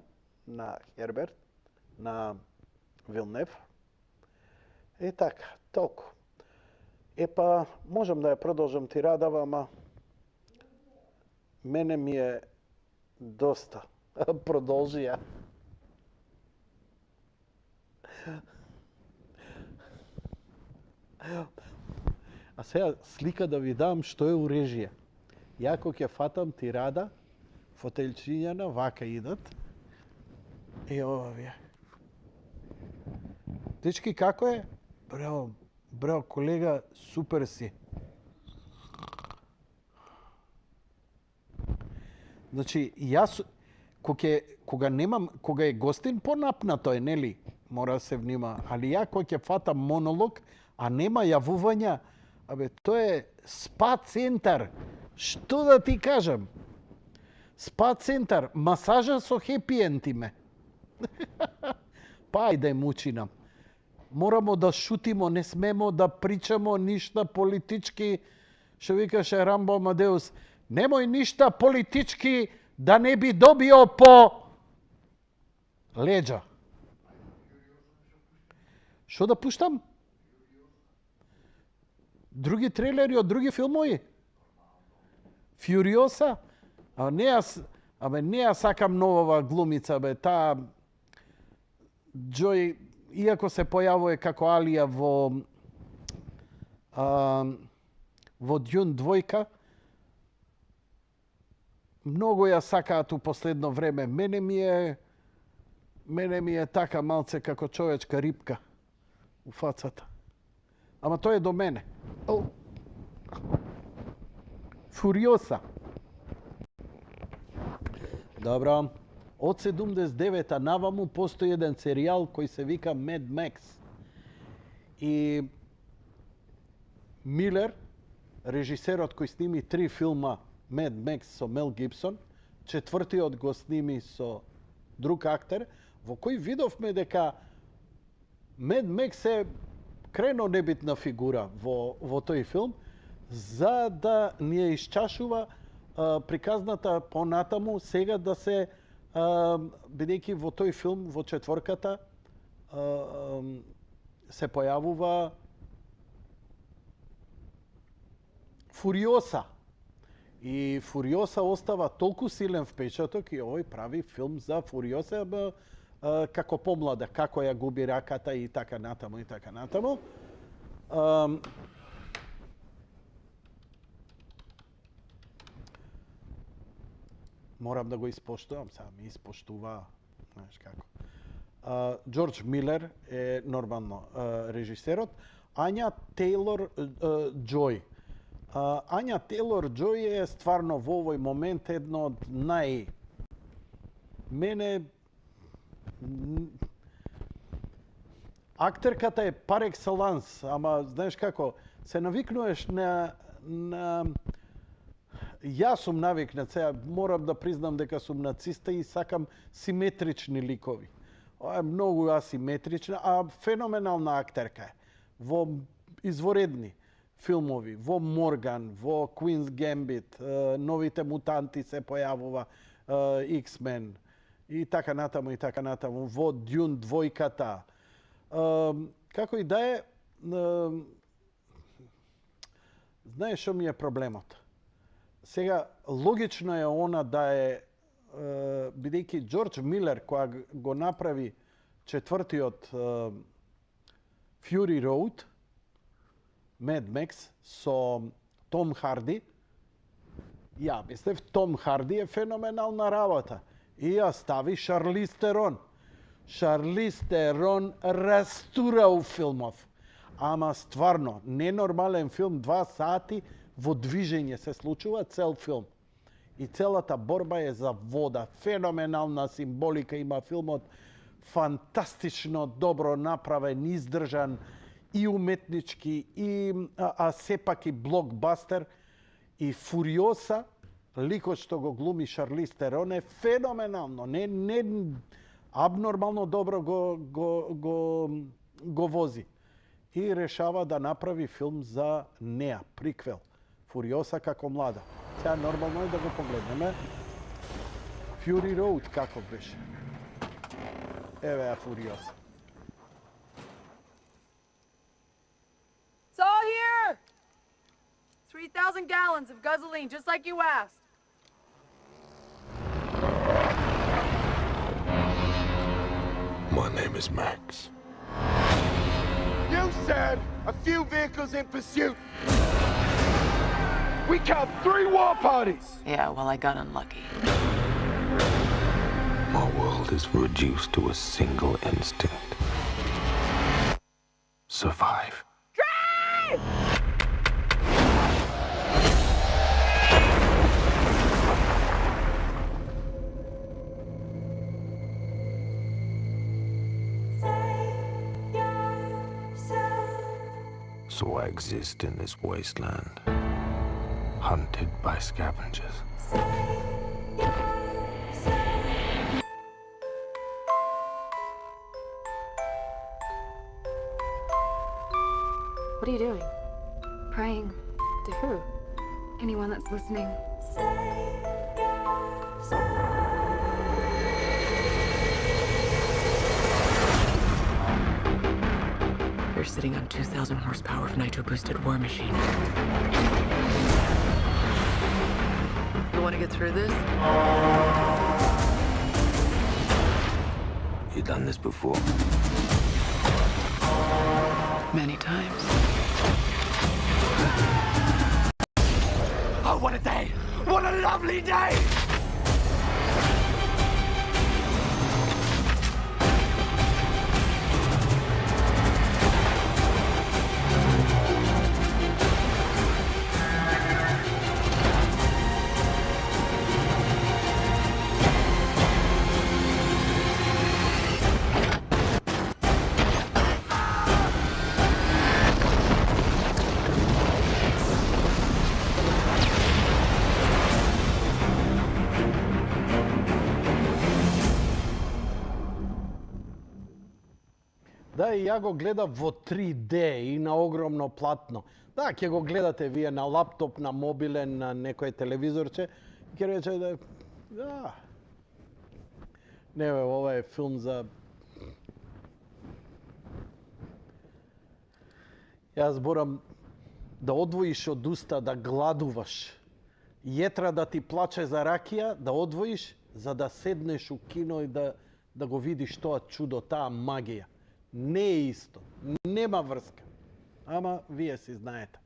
на Херберт, на Вилнев. И така, толку. Епа, можам да ја продолжам тирадава, ама мене ми е доста. Продолжи ја. А сега слика да ви дам што е у режија. Јако ќе фатам тирада, фотелчињана, вака идат. И ова ви е. Дечки, како е? Браво, колега, супер си. Значи, јас, кога е гостин, понапнато е, нели? Мора да се внима. Али ја кога ќе фатам монолог, а нема јавувања, тоа е спа центар. Што да ти кажам? Спа центар, масажа со хепи енд име. Па ајде мучи нам. Морамо да шутимо, не смемо да причамо ништа политички, што викаше Рамбо Амадеус, немој ништа политички да не би добио по леđа. Што да пуштам? Други трейлери од други филмови? Фјуриоса? Не ја сакам новава глумица, таа Джој, иако се појавува како Алија во Дјун двојка, многу ја сакаат у последно време. Мене ми е така малце како човечка рипка у фацата. Ама тоа е до мене. Фуриоса. Добро. Од 79-та наваму постои еден серијал кој се вика Mad Max. И Милер, режисерот кој сними 3 филма Mad Max со Мел Гибсон, четвртиот го сними со друг актер, во кој видовме дека Mad Max е крайно небитна фигура во тој филм, за да ни ја исчашува приказната понатаму, сега да се бидејќи во тој филм, во четворката, се појавува Фуриоса. И Фуриоса остава толку силен впечаток и овој прави филм за Фуриоса како помлада, како ја губи раката и така натаму, и така натаму. Морам да го испоштувам, сега ми испоштува, знаеш како. Џорџ Милер е нормално режисерот. Ања Тейлор Џој. Ања Тейлор Џој е стварно во овој момент едно од Мене актерката е пар екселанс, ама знаеш како, се навикнуваш на Јас сум навикнат, сега морам да признам дека сум нациста и сакам симетрични ликови. Ова е многу асиметрична, а феноменална актерка е. Во изворедни филмови, во Морган, во Queen's Gambit, Новите мутанти се појавува, X-Men и така натаму, во Дюн двојката. Како и да е, знаеш што ми е проблемот? Сега, логично е она да е, бидејќи Џорџ Милер, која го направи четвртиот Fury Road, Mad Max, со Том Харди, ја мислев, Том Харди е феноменална работа. И ја стави Шарлиз Терон. Шарлиз Терон растура у филмов. Ама стварно, ненормален филм, 2 сати во движење се случува цел филм. И целата борба е за вода. Феноменална символика има филмот. Фантастично добро направен, издржан и уметнички, а сепак и блокбастер. И Фуриоса, ликот што го глуми Шарлиз Терон е феноменално. Не абнормално добро го вози. И решава да направи филм за неа, приквел. Фуриоса како млада. Сега нормално е да го погледнеме. Fury Road како беше. Еве ја Фуриоса. It's all here! 3,000 gallons of gasoline, just like you asked. My name is Max. You said a few vehicles in pursuit. We count 3 war parties. Yeah, well, I got unlucky. My world is reduced to a single instinct. Survive. Drive! So I exist in this wasteland, hunted by scavengers. What are you doing? Praying. To who? Anyone that's listening. You're sitting on 2,000 horsepower of nitro-boosted war machine. You want to get through this? You done this before? Many times. Oh, what a day! What a lovely day! Да, и ја го гледав во 3D и на огромно платно. Да, ќе го гледате вие на лаптоп, на мобилен, на некој телевизорче, ќе рече да, не бе, ова е филм за... Јас зборам да одвоиш од уста, да гладуваш. Јетра да ти плаче за ракија, да одвоиш, за да седнеш у кино и да го видиш тоа чудо, таа магија. Не е исто. Нема врска. Ама вие си знаете.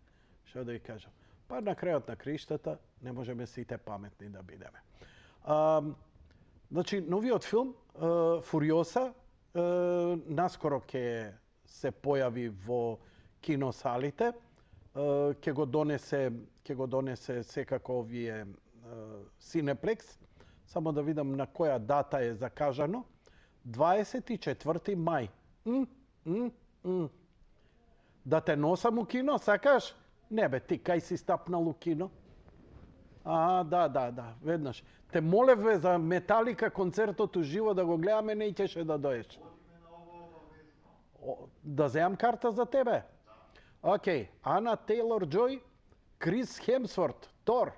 Што да ви кажам. Па на крајот на криштата не можеме сите паметни да бидеме. Значи, новиот филм, Фуриоса, наскоро ќе се појави во киносалите. Ќе го донесе секако овие Синеплекс. Само да видам на која дата е закажано. 24 мај. Да те носам у кино, сакаш? Не бе, ти кај си стапнал у кино? Да, веднаш. Те молеве за Металика концертот уживо да го гледаме, не ќеше да доеш. Да земам карта за тебе? Океј, Ана Тейлор-Џој, Крис Хемсворт, Тор.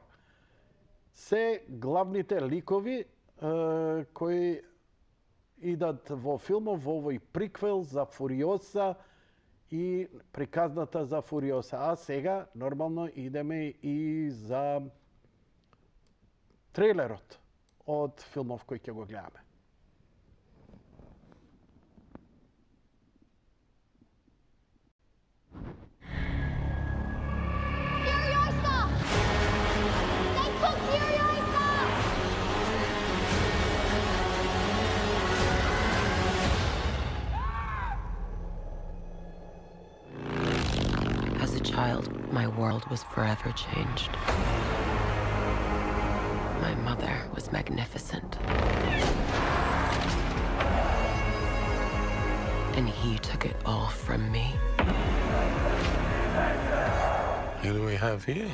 Се главните ликови кои идат во филмов, во овој приквел за Фуриоса и приказната за Фуриоса. А сега, нормално, идеме и за трейлерот од филмов кој ќе го гледаме. Furiosa! They took Furiosa! As a child, my world was forever changed. My mother was magnificent. And he took it all from me. Who do we have here?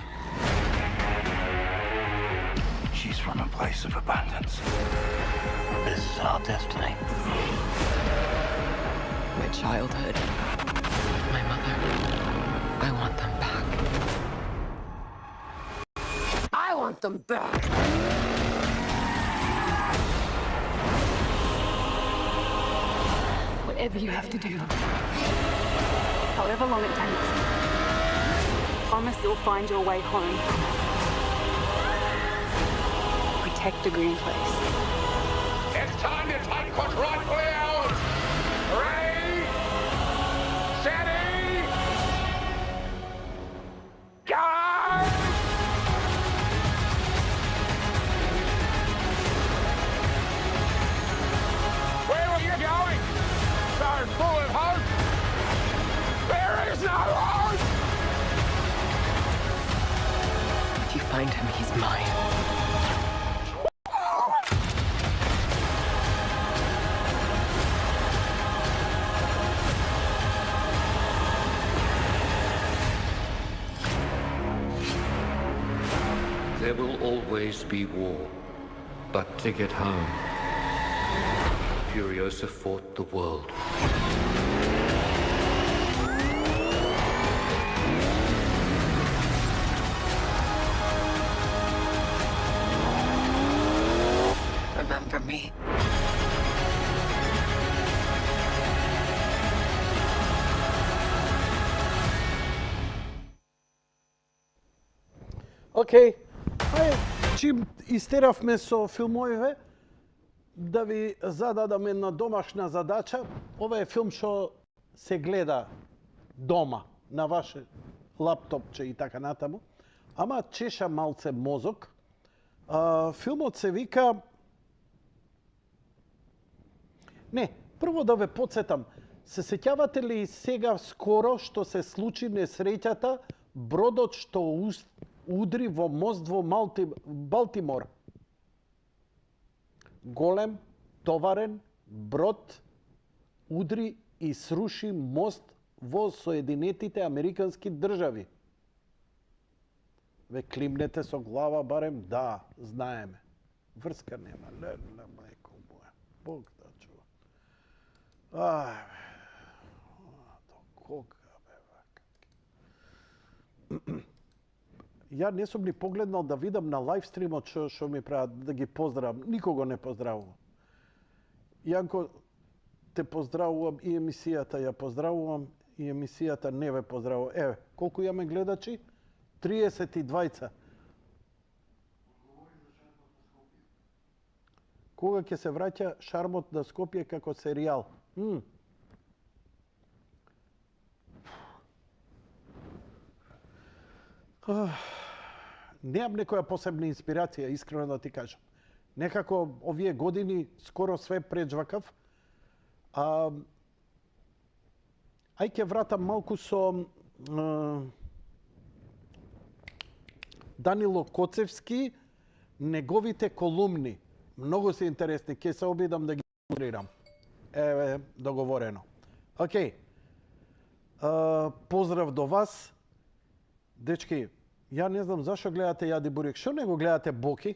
She's from a place of abundance. This is our destiny. My childhood, my mother, I want them back. I want them back. Whatever you have to do, however long it takes, promise you'll find your way home. Protect the Green Place. It's time to take what's rightfully ours! Ready? Steady! Go! Where are you going? So full of hope? There is no hope! If you find him, he's mine. There will always be war, but to get home, Furiosa fought the world. Remember me. Океј, чим истеравме со филмовиве, да ви зададам една домашна задача. Ова е филм што се гледа дома, на ваше лаптопче и така натаму. Ама чеша малце мозок. Филмот се вика... Не, прво да ве подсетам. Се сеќавате ли сега скоро што се случи несреќата, бродот што удри во мост во Балтимор? Голем, товарен брод удри и сруши мост во Соединетите Американски држави. Ве климнете со глава барем, да, знаеме. Врска нема, леле, мајко моја. Бог да чува. Ај, до кога, бе, вака. Ја не сум ни погледнал да видам на лайвстримот што ми прават, да ги поздравам. Никого не поздравувам. Јанко, те поздравувам и емисијата ја поздравувам и емисијата не ве поздравувам. Еве, колку јаме гледачи? 32. Кога ќе се враќа Шармот на Скопје како серијал? Немам некоја посебна инспирација, искрено да ти кажам. Некако овие години скоро све преджвакав. Ај ќе вратам малку со Данило Коцевски, неговите колумни. Многу се интересни, ќе се обидам да ги илустрирам. Еве, договорено. Океј. Поздрав до вас. Дечки, ја не знам зашо гледате Јади Бурек. Што не го гледате Боки?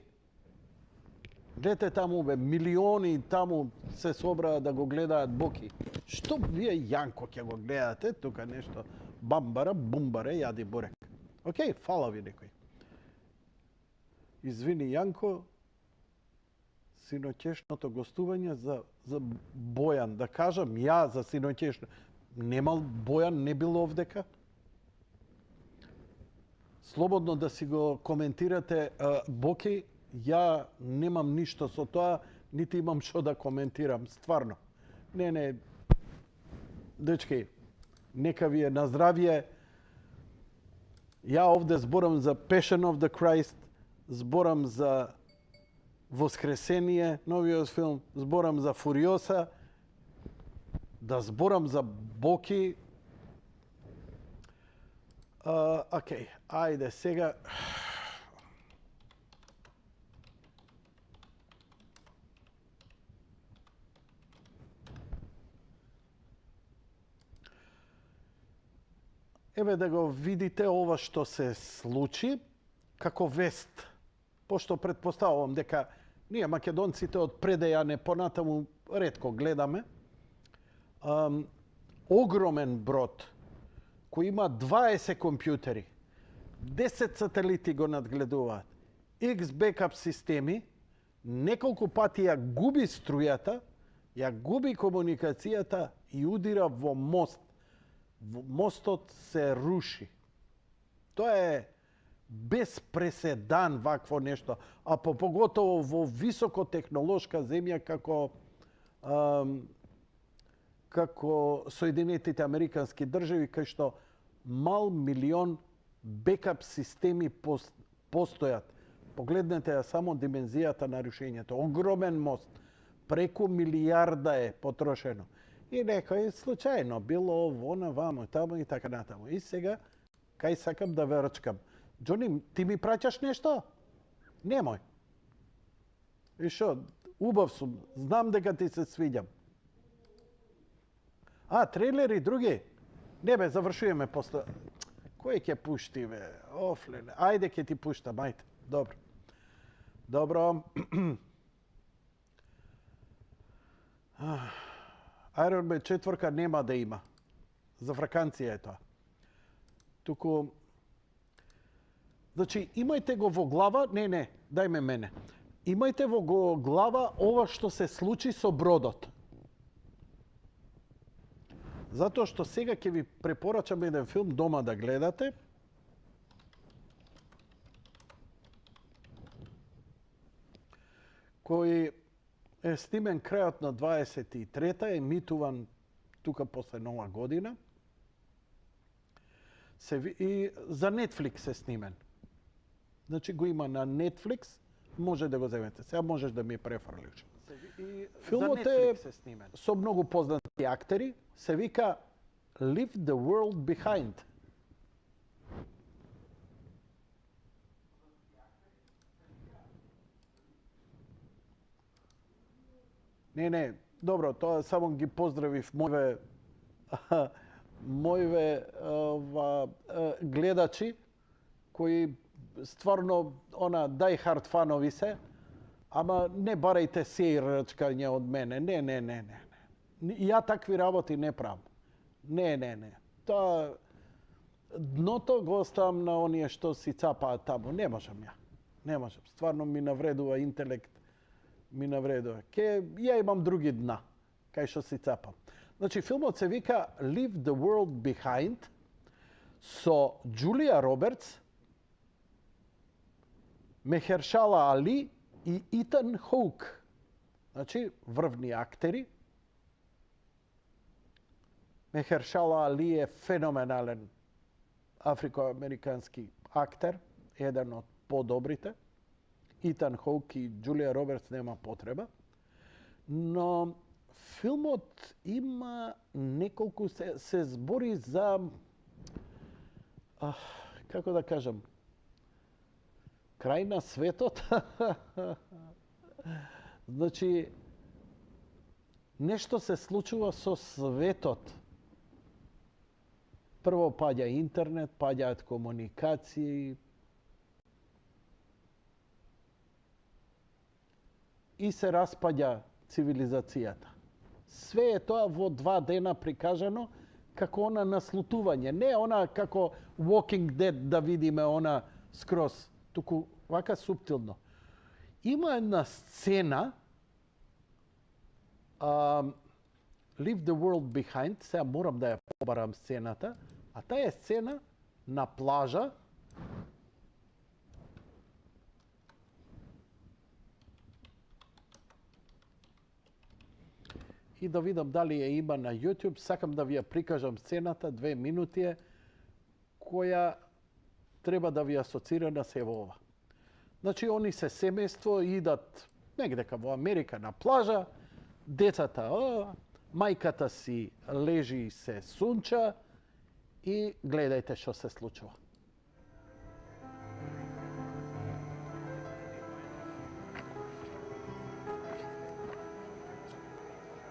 Гледате таму, бе, милиони таму се собраа да го гледаат Боки. Што вие Јанко ќе го гледате? Тука нешто бамбара, бумбаре, Јади Бурек. Океј, фала ви некој. Извини, Јанко, синоќешното гостување за Бојан. Да кажам, ја за синоќешно. Немал Бојан, не бил овдека? Слободно да си го коментирате. Боки, ја немам ништо со тоа, нити имам што да коментирам, стварно. Не, дечки, нека ви е на здравје. Ја овде зборам за Passion of the Christ, зборам за Воскресение, новиот филм, зборам за Фуриоса, да зборам за Боки. Окей, ајде сега. Еве да го видите ова што се случи како вест. Пошто предпоставувам дека ние македонците од предејане понатаму ретко гледаме. Огромен брод кој има 20 компјутери, 10 сателити го надгледуваат, X бекап системи, неколку пати ја губи струјата, ја губи комуникацијата и удира во мост. Мостот се руши. Тоа е без преседан вакво нешто, а поготово во високотехнолошка земја како Соединетите Американски држави, кај што мал милион бекап системи постојат. Погледнете ја само димензијата на рушењето. Огромен мост, преку милијарда е потрошено. И некој случајно било вона, вамо, тамо и така натаму. И сега, кај сакам да ве рчкам. Џони, ти ми праќаш нешто? Немој. И шо, убав сум, знам дека ти се свиѓам. Трейлери други? Не бе, завршуваме после. Кој ќе пушти, бе? Офлене. Ајде ќе ти пуштам, ајде. Добро. Добро. Iron Man 4 нема да има. За Фраканција е тоа. Туку... Значи, имајте го во глава... Не, дај ме мене. Имајте во глава ова што се случи со бродот. Затоа што сега ќе ви препорачам еден филм дома да гледате. Кој е снимен крајот на 23-та, емитуван тука после Нова година. И за Netflix е снимен. Значи го има на Netflix, може да го земете. Сега можеш да ми префрлиш. Филмот е со многу познати актери. Се вика Leave the World Behind. Не, добро, тоа само ги поздравив мојве гледачи кои стварно die hard фанови се, ама не барајте се и рчкање од мене. Не. Ја такви работи не правам. Не. Тоа дното го оставам на оние што си цапаат таму. Не можам ја. Не можам. Стварно ми навредува интелект. Ја имам други дна, кај што си цапам. Значи, филмот се вика Leave the World Behind со Џулија Робертс, Мехершала Али и Итан Хоук. Значи, врвни актери. Мехершала Али е феноменален африко-американски актер, еден од подобрите. Итан Хоук и Џулија Робертс нема потреба. Но филмот има неколку се збори за како да кажам, крај на светот. Значи, нешто се случува со светот. Прво паѓа интернет, паѓаат комуникации и се распаѓа цивилизацијата. Све е тоа во 2 дена прикажано како она наслутување. Не она како Walking Dead да видиме она скроз, туку вака суптилно. Има една сцена Leave the World Behind, сега морам да ја побарам сцената, а таа е сцена на плажа, и да видам дали ја има на YouTube. Сакам да ви ја прикажам сцената, 2 минути е, која треба да ви асоцира на се во ова. Значи, они се семејство, идат негдека во Америка на плажа, децата, мајката си лежи и се сунча и гледајте што се случува.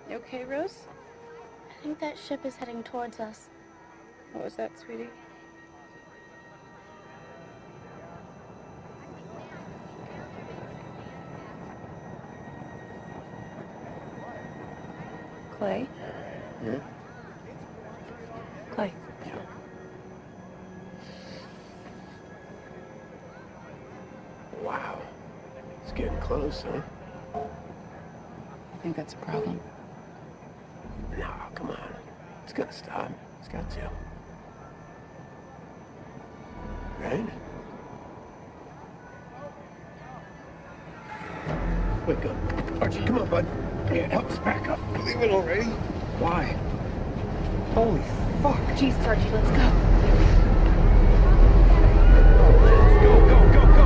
You okay, Rose? I think that ship is heading towards us. What was that, sweetie? Clay? Clay. Wow. It's getting close, huh? I think that's a problem. No, come on. It's gonna stop. It's got to. Right? Wake up. Archie, come on, bud. Yeah, help us back up. Leave it already? Why? Holy fuck. Jesus, Archie, let's go. Go, go, go, go!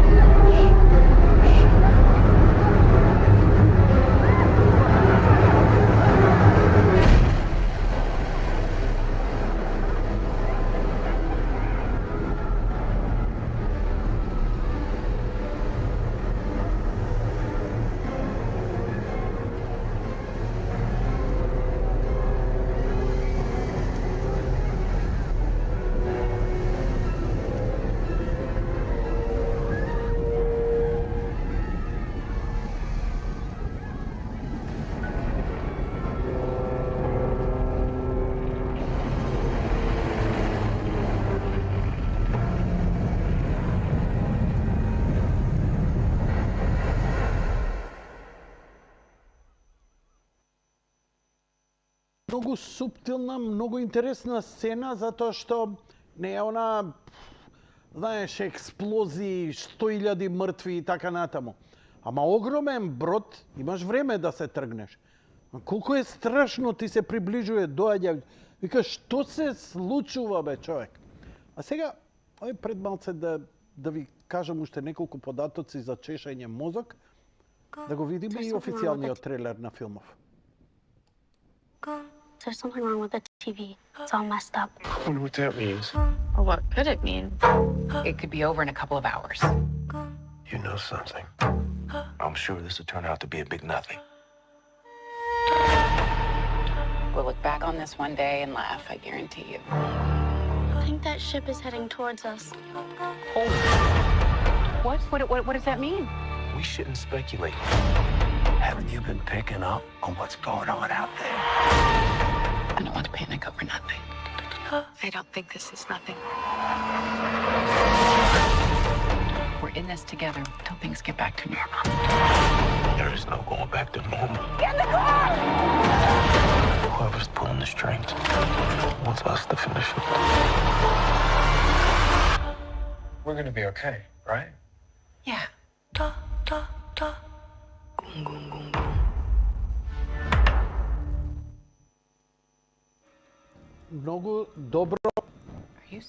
Многу суптилна, многу интересна сцена, затоа што не е она, знаеш, експлозии, 100.000 мртви и така натаму. Ама огромен брод, имаш време да се тргнеш. Колку е страшно ти се приближува, доаѓа, вика, што се случува, бе, човек? А сега, пред малце да ви кажам уште неколку податоци за чешање мозок, да го видиме и официјалниот трейлер на филмов. There's something wrong with the TV. It's all messed up. I wonder what that means. Well, what could it mean? It could be over in a couple of hours. You know something. I'm sure this will turn out to be a big nothing. We'll look back on this one day and laugh, I guarantee you. I think that ship is heading towards us. What? What does that mean? We shouldn't speculate. Haven't you been picking up on what's going on out there? I don't want to panic over nothing. I don't think this is nothing. We're in this together until things get back to normal. There is no going back to normal. Get in the car! Whoever's pulling the strings wants us to finish it. We're gonna be okay, right? Yeah. Многу добро, Are you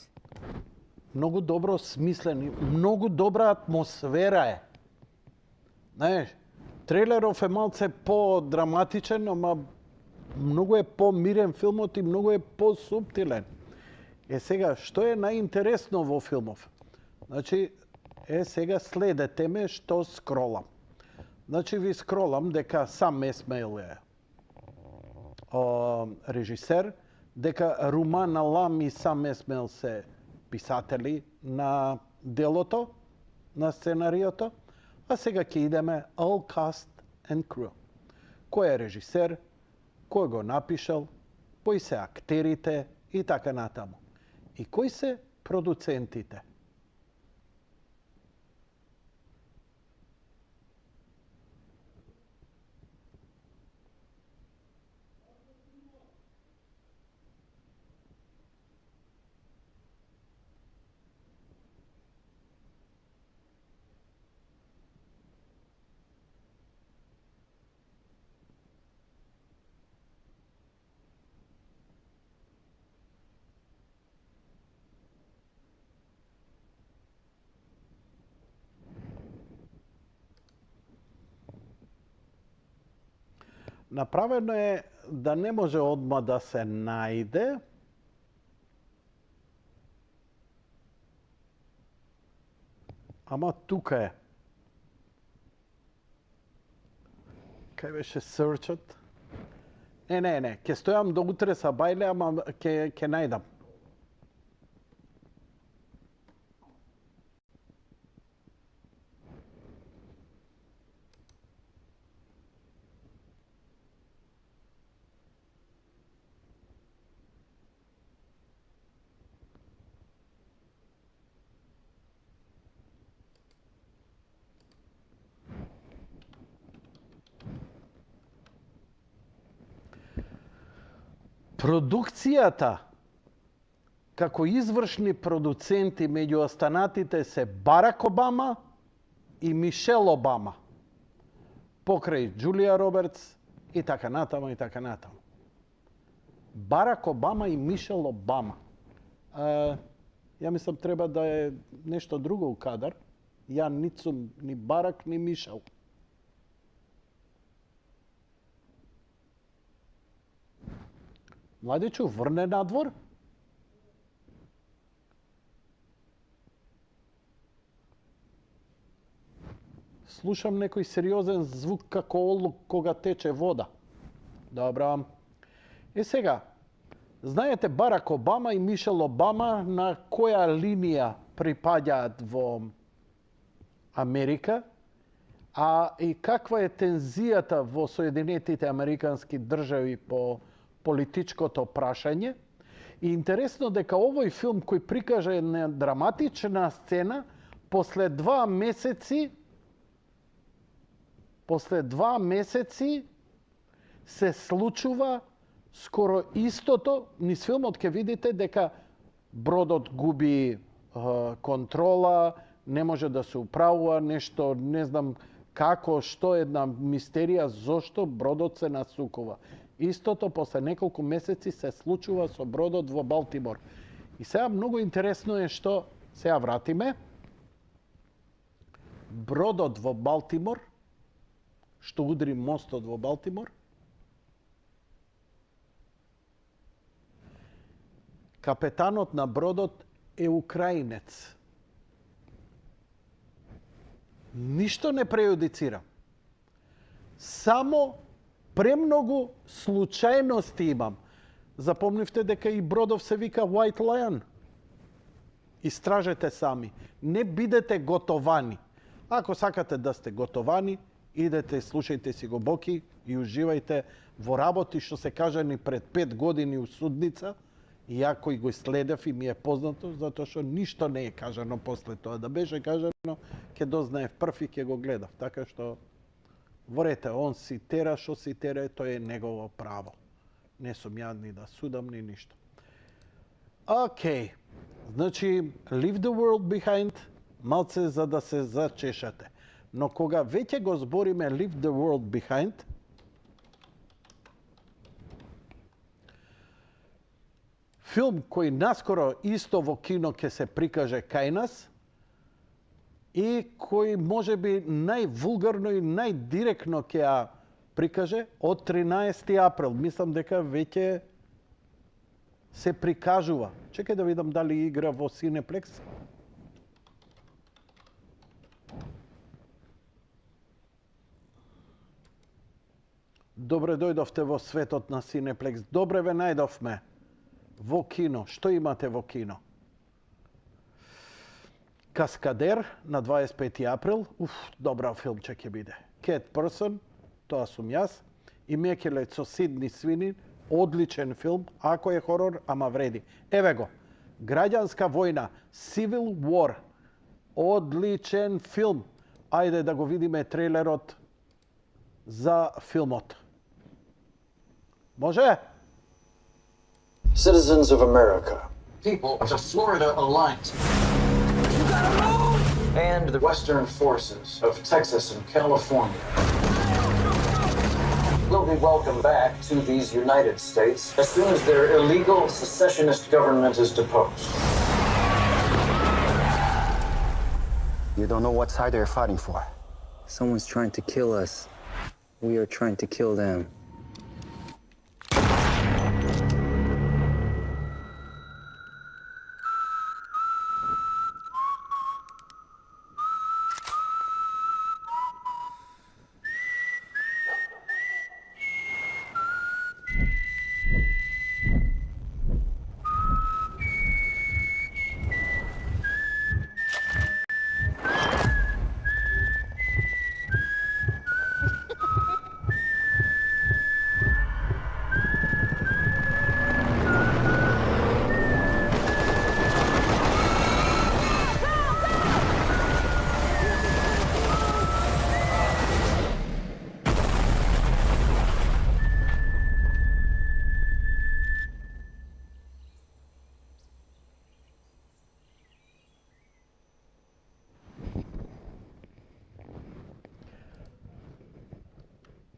многу добро смислен, многу добра атмосфера е. Знаеш, трейлеров е малце по-драматичен, ама многу е по-мирен филмот и многу е по-суптилен. Сега, што е најинтересно во филмов? Значи, сега следете ме што скролам. Значи, ви скролам дека Сам Есмаил е режисер, дека Румана Лам и Сам Есмаил се писатели на делото, на сценариото, а сега ќе идеме all cast and crew. Кој е режисер, кој го напишал, кои се актерите и така натаму. И кои се продуцентите. Направено е да не може одма да се најде. Ама тука е. Кај беше search-от? Не. Ке стојам до утре са бајле, ама ке најдам. Продукцијата како извршни продуценти меѓу останатите се Барак Обама и Мишел Обама. Покрај Джулија Робертс и така натаму. Барак Обама и Мишел Обама. Ја мислам треба да е нешто друго у кадар. Ја нит сум ни Барак ни Мишел. Младичу врне надвор. Слушам некој сериозен звук како олук кога тече вода. Добро. И сега, знаете Барак Обама и Мишел Обама на која линија припаѓаат во Америка, а и каква е тензијата во Соединетите Американски држави по политичкото прашање. И интересно дека овој филм кој прикажа една драматична сцена после 2 месеци се случува скоро истото. Низ филмот ќе видите дека бродот губи контрола, не може да се управува нешто, не знам како, што е една мистерија зошто бродот се насукува. Истото после неколку месеци се случува со бродот во Балтимор. И сега многу интересно е што сега вратиме. Бродот во Балтимор, што удри мостот во Балтимор, капетанот на бродот е украинец. Ништо не преюдицира. Само премногу случајности имам. Запомнивте дека и бродов се вика White Lion. Истражете сами. Не бидете готовани. Ако сакате да сте готовани, идете, слушајте си го Боки и уживајте во работи што се кажани пред 5 години у судница. И ја кој го следев и ми е познато, затоа што ништо не е кажано после тоа. Да беше кажано, ќе дознаев прв и ќе го гледав. Така што, ворете, он си тера, што си тера, тоа е негово право. Не сум ја ни да судам, ни ништо. Океј. Значи, leave the world behind, малце за да се зачешате. Но кога веќе го збориме leave the world behind, филм кој наскоро исто во кино ќе се прикаже кај нас и кој можеби највулгарно и најдиректно ќе ја прикаже од 13 април. Мислам дека веќе се прикажува. Чекај да видам дали игра во Cineplex. Добре дојдовте во светот на Cineplex. Добре ве најдовме. Во кино. Што имате во кино? Каскадер на 25 април. Добра филмче ќе биде. Cat Person, тоа сум јас. И Мекелет со Сидни Свинин. Одличен филм. Ако е хорор, ама вреди. Еве го. Граѓанска војна. Civil War. Одличен филм. Ајде да го видиме трейлерот за филмот. Може? Citizens of America. People of the Florida Alliance. And the Western forces of Texas and California will be welcomed back to these United States as soon as their illegal secessionist government is deposed. You don't know what side they're fighting for. Someone's trying to kill us. We are trying to kill them.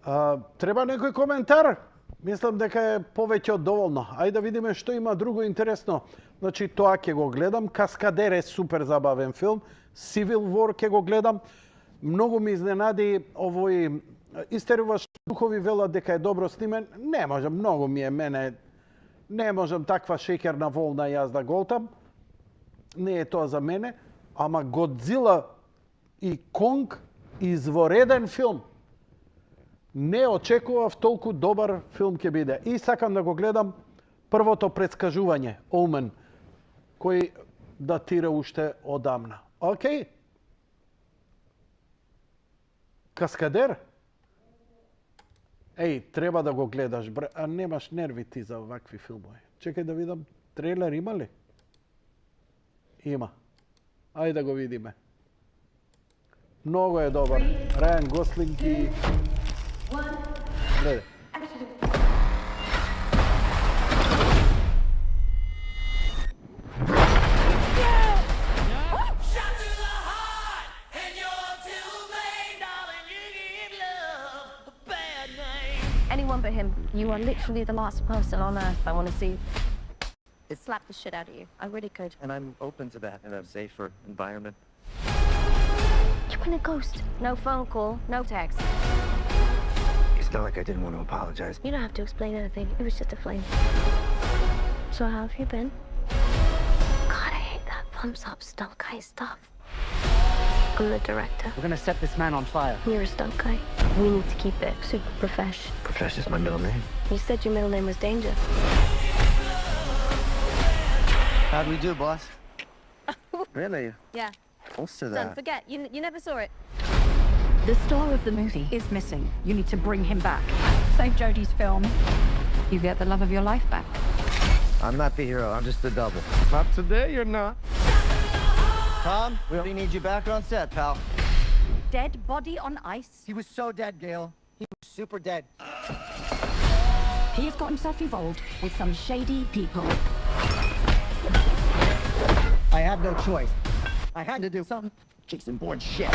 Треба некој коментар? Мислам дека е повеќе од доволно. Ајде да видиме што има друго интересно. Значи, тоа ќе го гледам. Каскадер е супер забавен филм. Civil War ќе го гледам. Многу ми изненади овој Истеруваш духови велат дека е добро снимен. Не можам, многу ми е мене. Не можам таква шеќерна волна јас да голтам. Не е тоа за мене. Ама Годзила и Конг извореден филм. Не очекував толку добар филм ќе биде. И сакам да го гледам првото предскажување, Omen, кој датира уште одамна. Океј? Каскадер? Еј, треба да го гледаш, бре. А немаш нерви ти за вакви филмови. Чекај да видам, трейлер има ли? Има. Ајде да го видиме. Многу е добар. Рајан Гослинг и... Гледај. Anyone but him. You are literally the last person on earth I want to see. It slapped the shit out of you. I really could. And I'm open to that in a safer environment. You've been a ghost. No phone call, no text. It's not like I didn't want to apologize. You don't have to explain anything. It was just a flame. So how have you been? God, I hate that thumbs up stunt guy stuff. I'm the director. We're gonna set this man on fire. You're a stunt guy. We need to keep it super profesh. Profesh is my middle name. You said your middle name was Danger. How'd we do, boss? Really? Yeah. Close to Son, that. forget. You never saw it. The star of the movie is missing. You need to bring him back. Save Jodie's film. You get the love of your life back. I'm not the hero, I'm just the double. Not today, you're not. Tom, we only need you back on set, pal. Dead body on ice. He was so dead, Gail. He was super dead. He has got himself involved with some shady people. I had no choice. I had to do some Jason Bourne shit.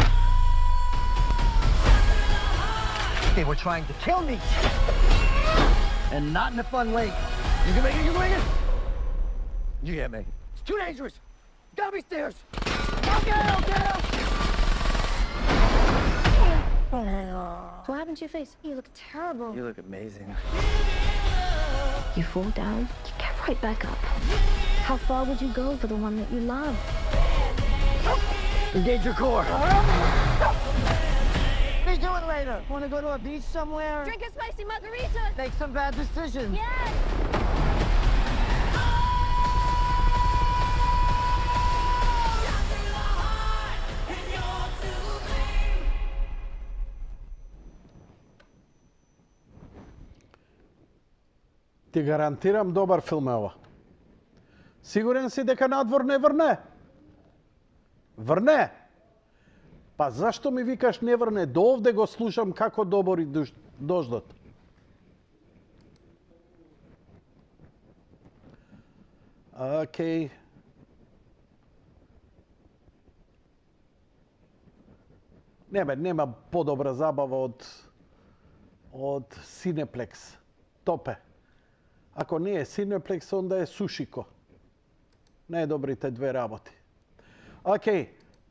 They were trying to kill me. And not in a fun way. You can make it, you can make it. You can't make it. It's too dangerous. Gotta be stairs. Okay. So what happened to your face? You look terrible. You look amazing. You fall down, you get right back up. How far would you go for the one that you love? Engage your core. Let's do it later. Want to go to a beach somewhere? Drink a spicy margarita. Make some bad decisions. Yes. Ти гарантирам добар филм е ова. Сигурен си дека надвор не врне? Врне? Па зашто ми викаш не врне? До овде го слушам како добори дождот. Океј. Нема подобра забава од Cineplex. Топе. Ако не е Cineplex, онда е Сушико. Најдобрите две работи. Океј,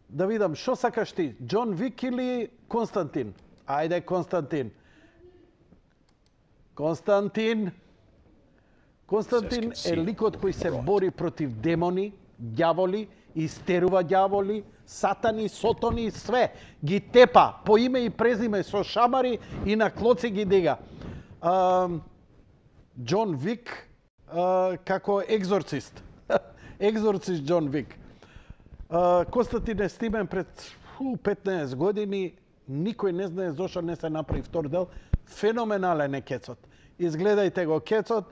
да видам, што сакаш ти? Џон Вик или Константин? Ајде, Константин. Константин е ликот кој се бори против демони, ѓаволи, истерува ѓаволи, сатани, сотони, све. Ги тепа по име и презиме со шамари и на клоци ги дига. Џон Вик како екзорцист. Екзорцист Џон Вик. Константин е снимен пред 15 години. Никој не знае зошто не се направи втор дел. Феноменален е кецот. Изгледајте го кецот.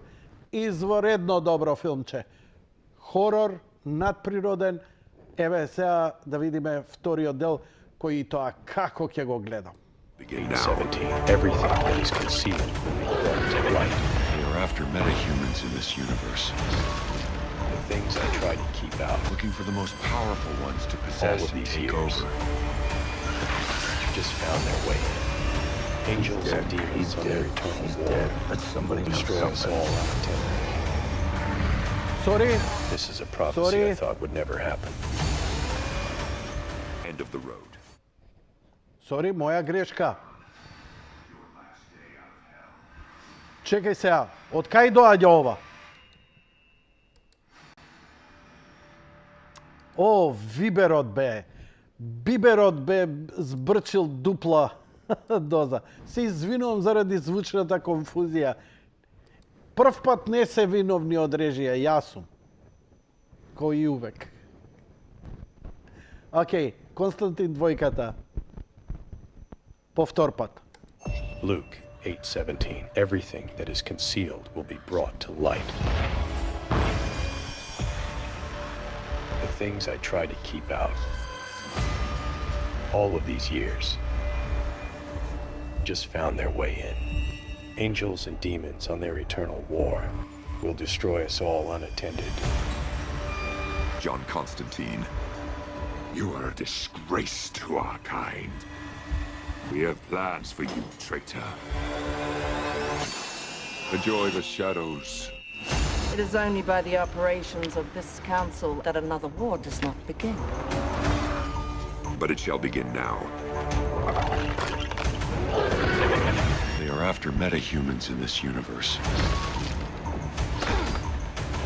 Изворедно добро филмче. Хорор, надприроден. Еве сега да видиме вториот дел кој и тоа како ќе го гледам. Beginning 17, everything that is concealed will be brought to light. We are after metahumans in this universe. The things I try to keep out. Looking for the most powerful ones to possess All of and these take years. over. Just found their way. Angels and demons on their eternal war will destroy us all unattended. Sorry. This is a prophecy I thought would never happen. End of the road. Sorry, moja greška. Čekaj сега, од кај доаѓа ова? О, виберот бе. Биберот бе збрчил дупла доза. Се извинувам заради звучната конфузија. Прв пат не се виновни од режија, јас сум. Кој и увек. Океј, Константин двојката. Повтор пат. Luke 8:17. Everything that is concealed will be brought to light. The things I try to keep out all of these years just found their way in. Angels and demons on their eternal war will destroy us all unattended. John Constantine, you are a disgrace to our kind. We have plans for you, traitor. Enjoy the shadows. It is only by the operations of this council that another war does not begin. But it shall begin now. They are after metahumans in this universe.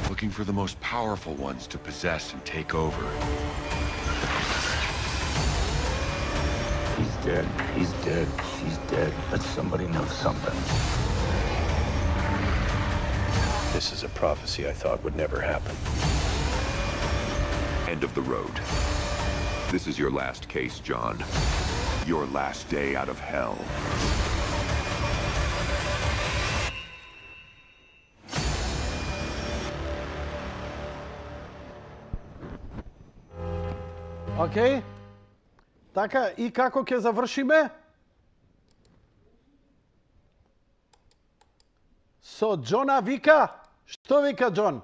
Looking for the most powerful ones to possess and take over. He's dead. He's dead. She's dead. But somebody knows something. This is a prophecy I thought would never happen. End of the road. This is your last case, John. Your last day out of hell. Океј? Така, и како ќе завршиме? Со Џона вика? Што вика Џон?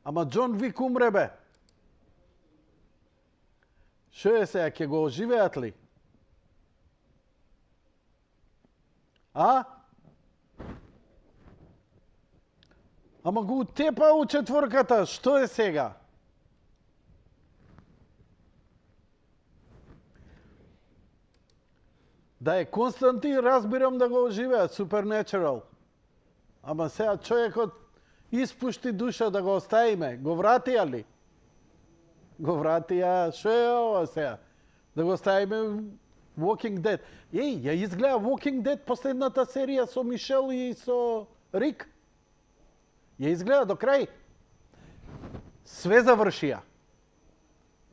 Ама Џон Вик умре бе. Шо е сега, ќе го оживеат ли? А? Ама го утепа у четворката, што е сега? Да е Константин, разбирам да го оживеат, Supernatural. Ама сега човекот испушти душа да го оставиме. Го вратија ли? Го вратија, шо е ова сега? Да го оставиме Walking Dead. Еј, ја изгледа Walking Dead последната серија со Мишел и со Рик. Ја изгледа до крај. Све завршија.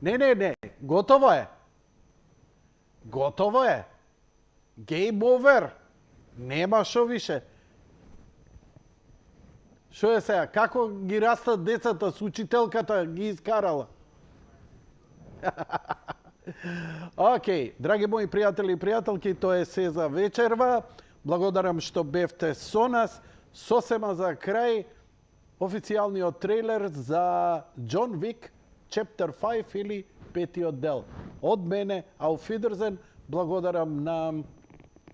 Не, готово е. Готово е. Game over. Нема шо више. Шо е сега? Како ги растат децата с учителката ги искарала? Океј, драги мои пријатели и пријателки, тоа е се за вечерва. Благодарам што бевте со нас. Сосема за крај официјалниот трейлер за Џон Вик, Chapter 5 или петиот дел. Од мене, Auf Wiedersehen, благодарам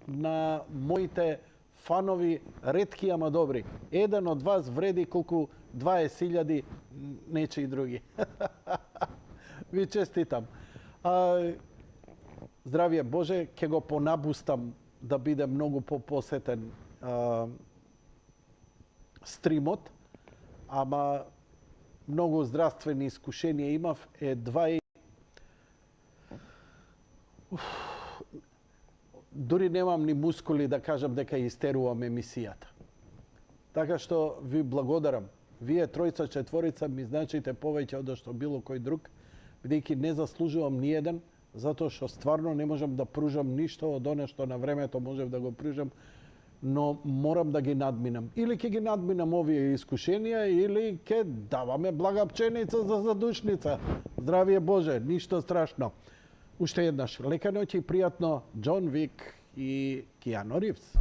на моите фанови, ретки ама добри. Еден од вас вреди колку 20.000 нечи други. Ви честитам. Здравје Боже, ќе го понабустам да биде многу попосетен стримот, ама многу здравствени искушенија имав, дури немам ни мускули да кажам дека истерувам емисијата. Така што ви благодарам. Вие тројца, четворица ми значите повеќе од што било кој друг, бидејќи не заслужувам ни еден, затоа што стварно не можам да пружам ништо од оно што на времето можев да го пружам, но морам да ги надминам. Или ќе ги надминам овие искушенија, или ќе даваме блага пченица за задушница. Здравје Боже, ништо страшно. Уште еднаш, лека ноќ и пријатно, Џон Вик и Киано Ривз.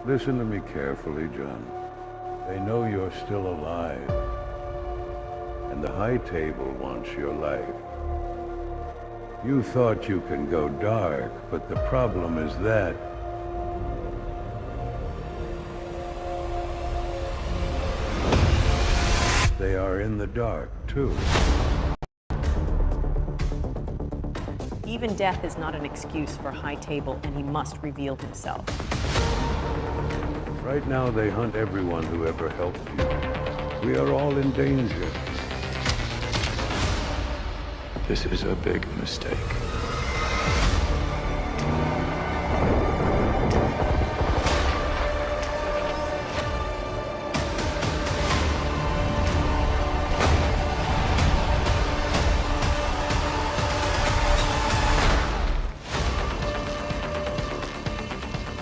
Listen to me carefully, John. They know you're still alive. And the High Table wants your life. You thought you can go dark, but the problem is that they are in the dark, too. Even death is not an excuse for High Table, and he must reveal himself. Right now, they hunt everyone who ever helped you. We are all in danger. This is a big mistake.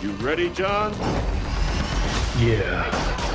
You ready, John? Yeah.